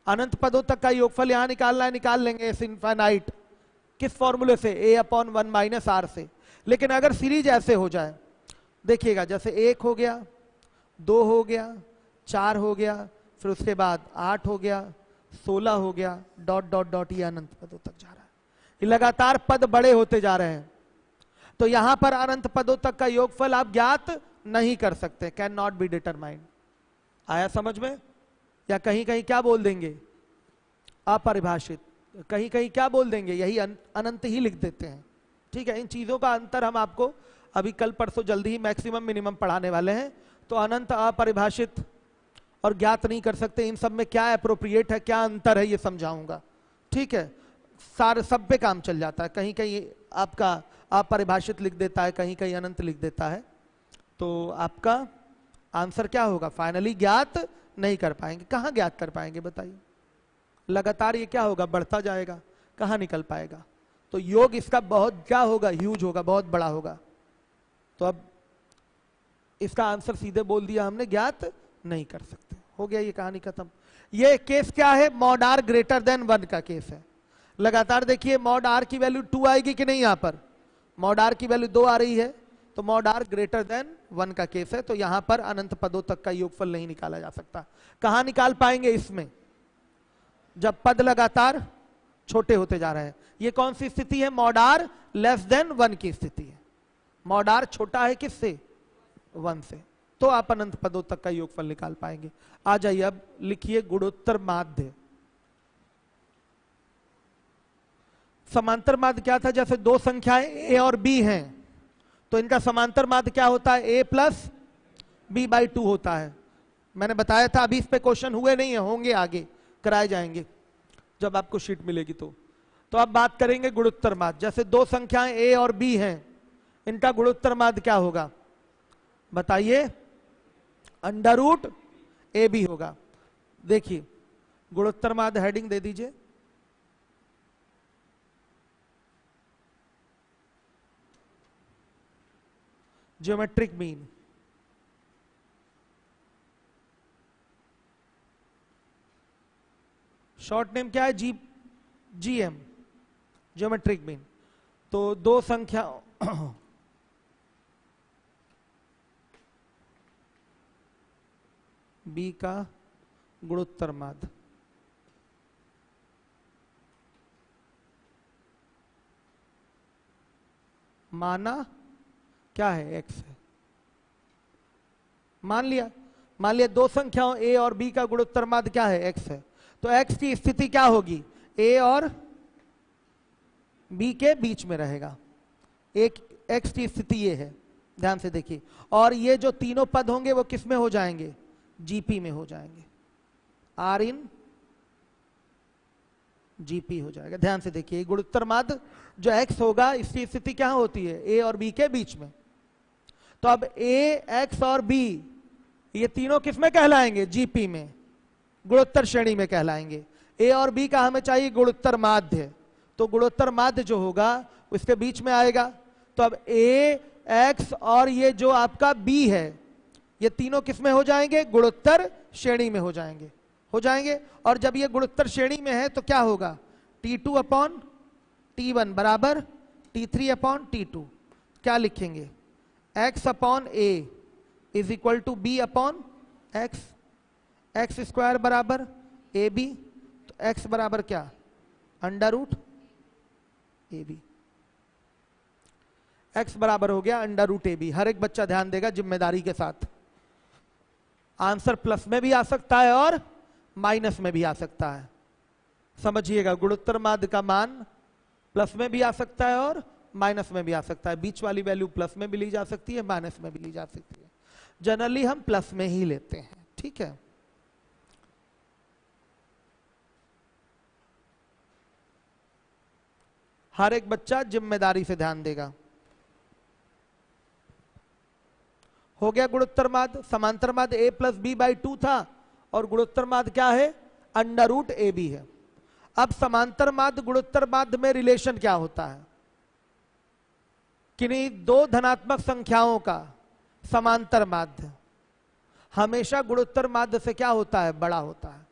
अनंत पदों तक का योगफल यहां निकालना है, निकाल लेंगे एस इनफाइनाइट। किस फॉर्मूले से? a/1 माइनस आर से। लेकिन अगर सीरीज ऐसे हो जाए, देखिएगा जैसे 1 हो गया, 2 हो गया, 4 हो गया, फिर उसके बाद 8 हो गया, 16 हो गया, डॉट डॉट डॉट, ये अनंत पदों तक जा रहा है। ये लगातार पद बड़े होते जा रहे हैं, तो यहां पर अनंत पदों तक का योगफल आप ज्ञात नहीं कर सकते, कैन नॉट बी डिटरमाइंड। आया समझ में? या कहीं कहीं क्या बोल देंगे? अपरिभाषित। कहीं कहीं क्या बोल देंगे? यही अनंत ही लिख देते हैं। ठीक है, इन चीजों का अंतर हम आपको अभी कल परसों जल्दी ही मैक्सिमम मिनिमम पढ़ाने वाले हैं। तो अनंत, अपरिभाषित और ज्ञात नहीं कर सकते, इन सब में क्या एप्रोप्रिएट है, क्या अंतर है, ये समझाऊंगा। ठीक है, सारे सब पे काम चल जाता है। कहीं कहीं आपका अपरिभाषित लिख देता है, कहीं कहीं अनंत लिख देता है, तो आपका आंसर क्या होगा? फाइनली ज्ञात नहीं कर पाएंगे। कहां ज्ञात कर पाएंगे बताइए? लगातार ये क्या होगा? बढ़ता जाएगा, कहां निकल पाएगा? तो योग इसका बहुत क्या होगा? ह्यूज होगा, बहुत बड़ा होगा। तो अब इसका आंसर सीधे बोल दिया हमने, ज्ञात नहीं कर सकते। हो गया, ये कहानी खत्म। ये केस क्या है? मॉड आर ग्रेटर देन 1 का केस है। लगातार देखिए, मॉड आर की वैल्यू 2 आएगी कि नहीं? यहां पर मॉड आर की वैल्यू 2 आ रही है, तो मॉड आर ग्रेटर देन 1 का केस है। तो यहां पर अनंत पदों तक का योगफल नहीं निकाला जा सकता। कहां निकाल पाएंगे इसमें? जब पद लगातार छोटे होते जा रहे हैं। ये कौन सी स्थिति है? मॉड आर लेस देन 1 की स्थिति है। मॉड आर छोटा है किससे? 1 से। तो आप अनंत पदों तक का योगफल निकाल पाएंगे। आ जाइए, अब लिखिए गुणोत्तर माध्य। समांतर माध्य क्या था? जैसे दो संख्याएं a और b हैं, तो इनका समांतर माध्य क्या होता है? a प्लस b/2 होता है। मैंने बताया था, अभी इस पे क्वेश्चन हुए नहीं है, होंगे आगे, कराए जाएंगे जब आपको शीट मिलेगी। तो अब बात करेंगे गुणोत्तर माध्य। जैसे दो संख्याएं a और b हैं, इनका गुणोत्तर माध्य क्या होगा बताइए? √ab होगा। देखिए गुणोत्तर माध्य हेडिंग दे दीजिए। Geometric mean. शॉर्ट नेम क्या है? GM, geometric mean. तो दो संख्या B का गुणोत्तर माध्य माना क्या है? x है। मान लिया दो संख्याओं a और b का गुणोत्तर माध्य क्या है? x है। तो x की स्थिति क्या होगी? a और b के बीच में रहेगा। एक x की स्थिति ये है, ध्यान से देखिए। और ये जो तीनों पद होंगे वो किस में हो जाएंगे? GP में हो जाएंगे। R in GP हो जाएगा। ध्यान से देखिए, गुणोत्तर माध्य जो x होगा, इसकी स्थिति क्या होती है? a और b के बीच में। तो अब a, x और b ये तीनों किस में कहलाएंगे? GP में, गुणोत्तर श्रेणी में कहलाएंगे। a और b का हमें चाहिए गुणोत्तर माध्य, तो गुणोत्तर माध्य जो होगा उसके बीच में आएगा। तो अब a, x और ये जो आपका b है, ये तीनों किस में हो जाएंगे? गुणोत्तर श्रेणी में हो जाएंगे। और जब ये गुणोत्तर श्रेणी में है तो क्या होगा? T2/T1 बराबर T3/T2। क्या लिखेंगे? x/a is equal to b/x। x square बराबर ab, तो x बराबर क्या? √ab। x बराबर हो गया √ab। हर एक बच्चा ध्यान देगा जिम्मेदारी के साथ। आंसर प्लस में भी आ सकता है और माइनस में भी आ सकता है, समझिएगा। गुणोत्तर माध्य का मान प्लस में भी आ सकता है और माइनस में भी आ सकता है। बीच वाली वैल्यू प्लस में भी ली जा सकती है, माइनस में भी ली जा सकती है। जनरली हम प्लस में ही लेते हैं, ठीक है। हर एक बच्चा जिम्मेदारी से ध्यान देगा। हो गया गुणोत्तर माध्य। समांतर माध्य a प्लस b/2 था और गुणोत्तर माध्य क्या है? √ab है। अब समांतर माध्य गुणोत्तर माध्य में रिलेशन क्या होता है? किन्हीं दो धनात्मक संख्याओं का समांतर माध्य हमेशा गुणोत्तर माध्य से क्या होता है? बड़ा होता है।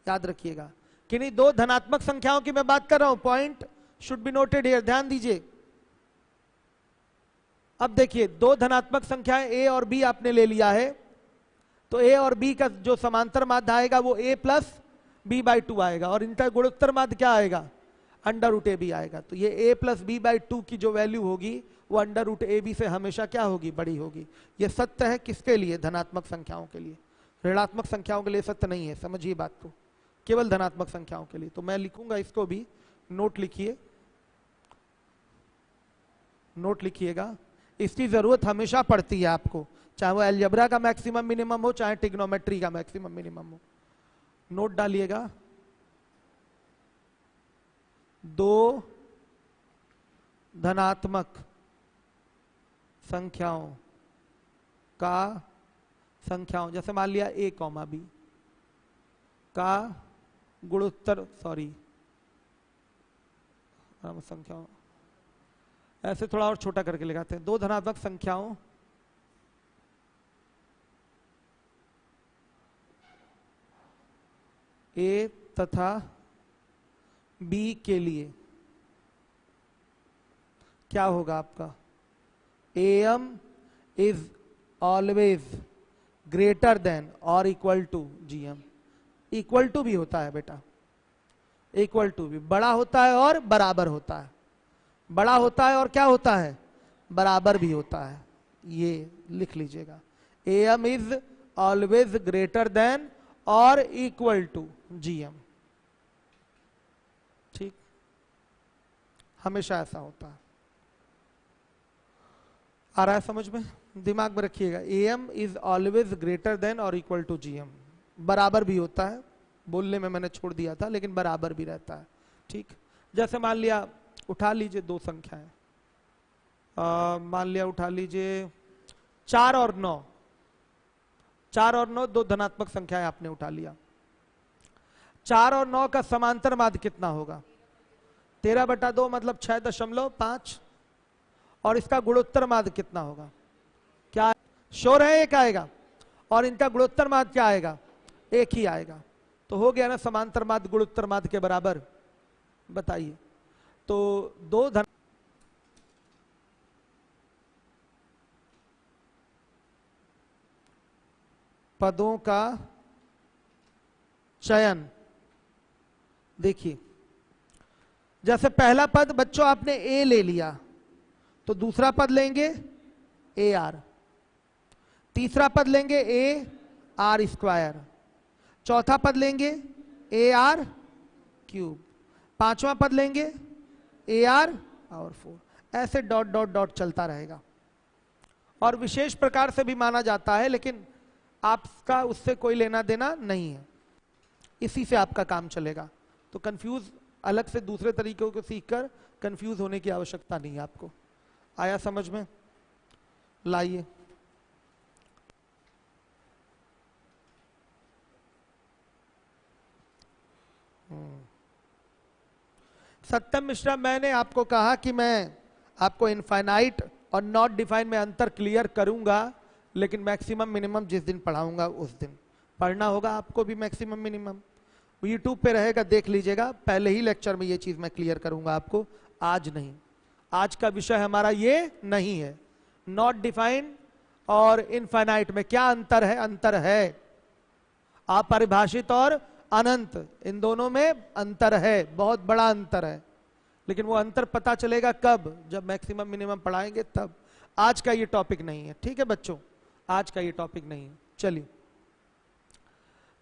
याद रखिएगा कि नहीं। दो धनात्मक संख्याओं की मैं बात कर रहा हूं, point should be noted here, ध्यान दीजिए। अब देखिए दो धनात्मक संख्याएं ए और बी आपने ले लिया है, तो ए और बी का जो समांतर माध्य आएगा वो ए प्लस बी बाई टू आएगा, और इनका गुणोत्तर माध्य क्या आएगा, अंडर रूट ए बी आएगा। तो ये ए प्लस बी बाई टू की जो वैल्यू होगी वो अंडर रूट ए बी से हमेशा क्या होगी, बड़ी होगी। ये सत्य है किसके लिए, धनात्मक संख्याओं के लिए, ऋणात्मक संख्याओं के लिए सत्य नहीं है, समझिए बात को, केवल धनात्मक संख्याओं के लिए। तो मैं लिखूंगा इसको भी, नोट लिखिए, नोट लिखिएगा, इसकी जरूरत हमेशा पड़ती है आपको, चाहे वो अलजेब्रा का मैक्सिमम मिनिमम हो, चाहे ट्रिग्नोमेट्री का मैक्सिमम मिनिमम हो। नोट डालिएगा, दो धनात्मक संख्याओं का संख्याओं, जैसे मान लिया ए कॉमा बी का गुणोत्तर, सॉरी संख्याओं, ऐसे थोड़ा और छोटा करके लगाते हैं, दो धनात्मक संख्याओं ए तथा बी के लिए क्या होगा आपका, M is always greater than और equal to GM. Equal to भी होता है बेटा, इक्वल टू भी बड़ा होता है और बराबर होता है, बड़ा होता है और क्या होता है, बराबर भी होता है। ये लिख लीजिएगा, M is always greater than और इक्वल टू जीएम, ठीक, हमेशा ऐसा होता है। आ रहा है समझ में, दिमाग में रखिएगा, M is always greater than और इक्वल टू जीएम, बराबर भी होता है, बोलने में मैंने छोड़ दिया था लेकिन बराबर भी रहता है, ठीक। जैसे मान लिया, उठा लीजिए दो संख्याएं, मान लिया उठा लीजिए 4 और 9, 4 और 9 दो धनात्मक संख्याएं आपने उठा लिया। 4 और 9 का समांतर माध्य कितना होगा, 13/2 मतलब 6.5, और इसका गुणोत्तर माध्य कितना होगा, क्या श्योर है एक आएगा, और इनका गुणोत्तर माध्य क्या आएगा, एक ही आएगा। तो हो गया ना समांतर माध्य गुणोत्तर माध्य के बराबर, बताइए। तो दो धन पदों का चयन, देखिए जैसे पहला पद बच्चों आपने ए ले लिया, तो दूसरा पद लेंगे ए आर, तीसरा पद लेंगे ए आर स्क्वायर, चौथा पद लेंगे ए आर क्यूब, पांचवा पद लेंगे ए आर और 4, ऐसे डॉट डॉट डॉट चलता रहेगा। और विशेष प्रकार से भी माना जाता है, लेकिन आपका उससे कोई लेना देना नहीं है, इसी से आपका काम चलेगा। तो कंफ्यूज अलग से दूसरे तरीकों को सीखकर कंफ्यूज होने की आवश्यकता नहीं है आपको। आया समझ में, लाइए। सत्यम मिश्रा, मैंने आपको कहा कि मैं आपको इनफाइनाइट और नॉट डिफाइन में अंतर क्लियर करूंगा, लेकिन मैक्सिमम मिनिमम जिस दिन पढ़ाऊंगा उस दिन पढ़ना होगा आपको भी मैक्सिमम मिनिमम। यूट्यूब पे रहेगा, देख लीजिएगा, पहले ही लेक्चर में ये चीज मैं क्लियर करूंगा आपको, आज नहीं। आज का विषय हमारा ये नहीं है। नॉट डिफाइंड और इनफाइनाइट में क्या अंतर है, अंतर है अपरिभाषित और अनंत, इन दोनों में अंतर है, बहुत बड़ा अंतर है। लेकिन वो अंतर पता चलेगा कब, जब मैक्सिमम मिनिमम पढ़ाएंगे तब। आज का ये टॉपिक नहीं है, ठीक है बच्चों, आज का ये टॉपिक नहीं है। चलिए,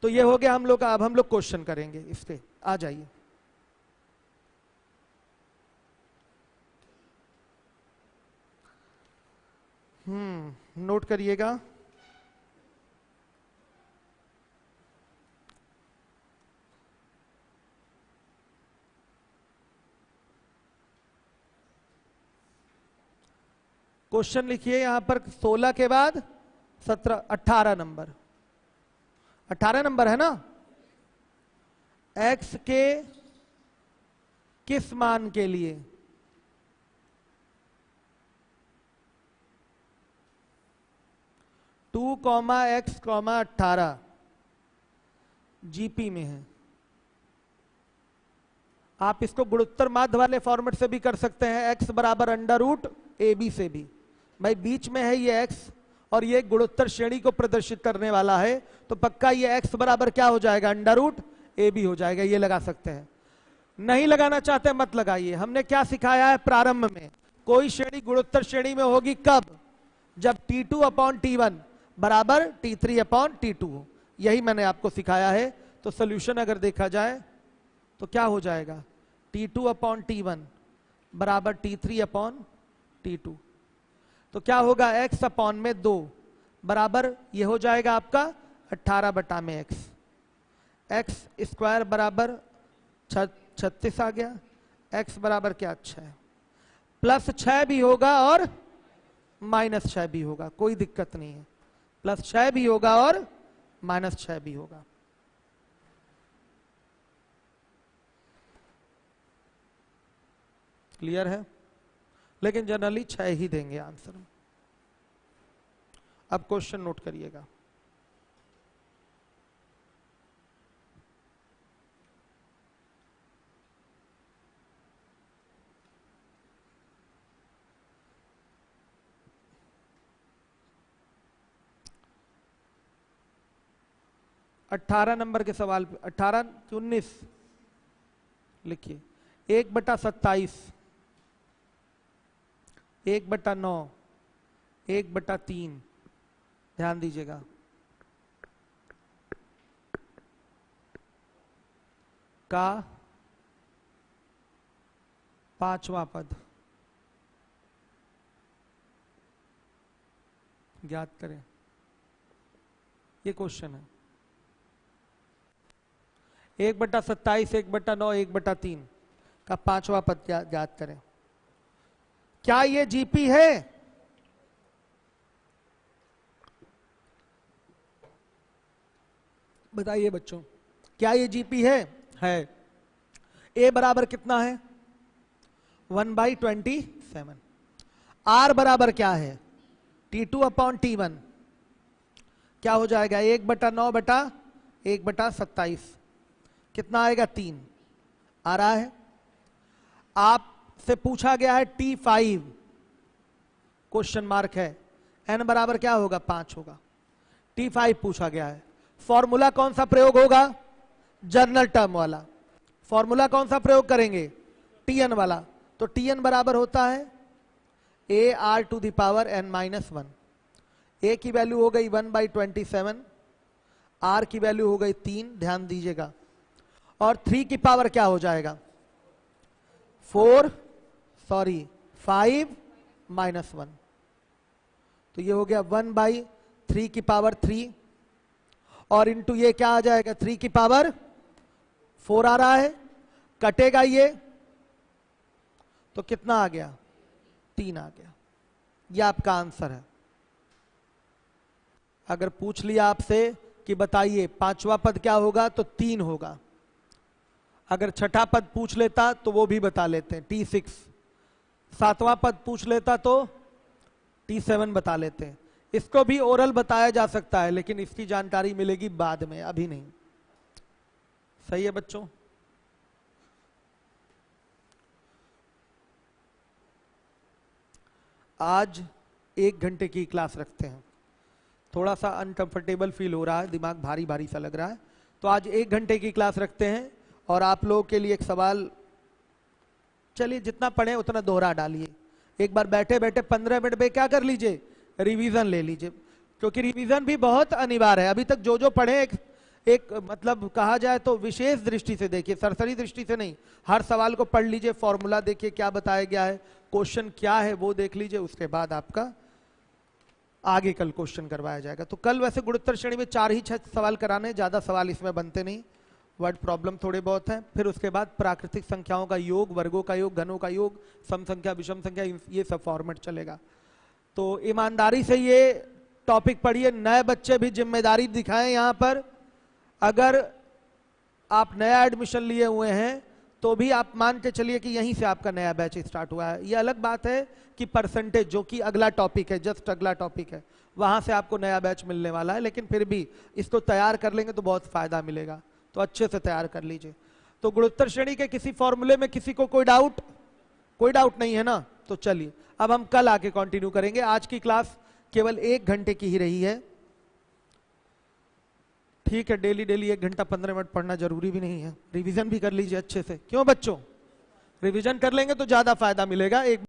तो ये हो गया हम लोग का। अब हम लोग क्वेश्चन करेंगे इस पे, आ जाइए। नोट करिएगा, क्वेश्चन लिखिए यहां पर 16 के बाद 17, 18 नंबर, 18 नंबर है ना। x के किस मान के लिए two comma x comma 18 GP में है, आप इसको गुणोत्तर माध्य वाले फॉर्मेट से भी कर सकते हैं, x बराबर अंडर रूट ए बी से भी। भाई बीच में है ये x और ये गुणोत्तर श्रेणी को प्रदर्शित करने वाला है, तो पक्का ये x बराबर क्या हो जाएगा, अंडर रूट ए बी हो जाएगा। ये लगा सकते हैं। नहीं लगाना चाहते मत लगाइए। हमने क्या सिखाया है प्रारंभ में, कोई श्रेणी गुणोत्तर श्रेणी में होगी कब, जब T2 अपॉन T1 बराबर T3 अपॉन T2 हो। यही मैंने आपको सिखाया है। तो सोल्यूशन अगर देखा जाए तो क्या हो जाएगा, T2 अपॉन T1 बराबर T3 अपॉन T2। तो क्या होगा, x अपॉन में 2 बराबर ये हो जाएगा आपका 18 बटा में x स्क्वायर बराबर 36 आ गया। x बराबर क्या, 6 प्लस 6 भी होगा और माइनस 6 भी होगा, कोई दिक्कत नहीं है। प्लस 6 भी होगा और माइनस 6 भी होगा। क्लियर है? लेकिन जनरली 6 ही देंगे आंसर। अब क्वेश्चन नोट करिएगा। अट्ठारह नंबर के सवाल पे 18-19 लिखिए। 1/27, 1/9, 1/3, ध्यान दीजिएगा। का 5वां पद ज्ञात करें। ये क्वेश्चन है। 1/27, 1/9, 1/3 का 5वां पद ज्ञात करें। क्या ये जीपी है? बताइए बच्चों, क्या ये जीपी है? ए बराबर कितना है, 1/27। आर बराबर क्या है, T2 अपॉन T1, क्या हो जाएगा 1/9 बटा 1/27, कितना आएगा 3 आ रहा है। आपसे पूछा गया है T5, क्वेश्चन मार्क है, n बराबर क्या होगा 5 होगा। T5 पूछा गया है। फॉर्मूला कौन सा प्रयोग होगा, जनरल टर्म वाला। फॉर्मूला कौन सा प्रयोग करेंगे, Tn वाला। तो Tn बराबर होता है AR⁻n-1। a की वैल्यू हो गई 1/27, r की वैल्यू हो गई 3, ध्यान दीजिएगा। और 3 की पावर क्या हो जाएगा 5 -1। तो ये हो गया 1/3 की पावर 3 और इंटू ये क्या आ जाएगा 3 की पावर 4 आ रहा है, कटेगा ये तो कितना आ गया 3 आ गया। ये आपका आंसर है। अगर पूछ लिया आपसे कि बताइए 5वां पद क्या होगा तो 3 होगा। अगर छठा पद पूछ लेता तो वो भी बता लेते हैं, T6। 7वां पद पूछ लेता तो T7 बता लेते हैं। इसको भी ओरल बताया जा सकता है, लेकिन इसकी जानकारी मिलेगी बाद में, अभी नहीं। सही है बच्चों? आज 1 घंटे की क्लास रखते हैं। थोड़ा सा अनकंफर्टेबल फील हो रहा है, दिमाग भारी भारी सा लग रहा है, तो आज 1 घंटे की क्लास रखते हैं। और आप लोगों के लिए एक सवाल, चलिए जितना पढ़े उतना दोहरा डालिए। एक बार बैठे बैठे 15 मिनट में क्या कर लीजिए, रिवीजन ले लीजिए, क्योंकि रिवीजन भी बहुत अनिवार्य है। अभी तक जो जो पढ़े एक मतलब कहा जाए तो विशेष दृष्टि से देखिए, सरसरी दृष्टि से नहीं। हर सवाल को पढ़ लीजिए, फॉर्मूला देखिए क्या बताया गया है, क्वेश्चन क्या है वो देख लीजिए, उसके बाद आपका आगे कल क्वेश्चन करवाया जाएगा। तो कल वैसे गुणोत्तर श्रेणी में 4 ही 6 सवाल कराने, ज्यादा सवाल इसमें बनते नहीं, वर्ड प्रॉब्लम थोड़े बहुत हैं। फिर उसके बाद प्राकृतिक संख्याओं का योग, वर्गों का योग, घनों का योग, सम संख्या, विषम संख्या, ये सब फॉर्मेट चलेगा। तो ईमानदारी से ये टॉपिक पढ़िए। नए बच्चे भी जिम्मेदारी दिखाएं यहाँ पर। अगर आप नया एडमिशन लिए हुए हैं तो भी आप मान के चलिए कि यहीं से आपका नया बैच स्टार्ट हुआ है। ये अलग बात है कि परसेंटेज, जो कि अगला टॉपिक है, जस्ट अगला टॉपिक है, वहां से आपको नया बैच मिलने वाला है। लेकिन फिर भी इसको तैयार कर लेंगे तो बहुत फायदा मिलेगा, तो अच्छे से तैयार कर लीजिए। तो गुणोत्तर श्रेणी के किसी फॉर्मूले में किसी को कोई डाउट नहीं है ना? तो चलिए अब हम कल आके कंटिन्यू करेंगे। आज की क्लास केवल 1 घंटे की ही रही है। ठीक है, डेली 1 घंटा 15 मिनट पढ़ना जरूरी भी नहीं है, रिवीजन भी कर लीजिए अच्छे से। क्यों बच्चों? रिवीजन कर लेंगे तो ज्यादा फायदा मिलेगा। एक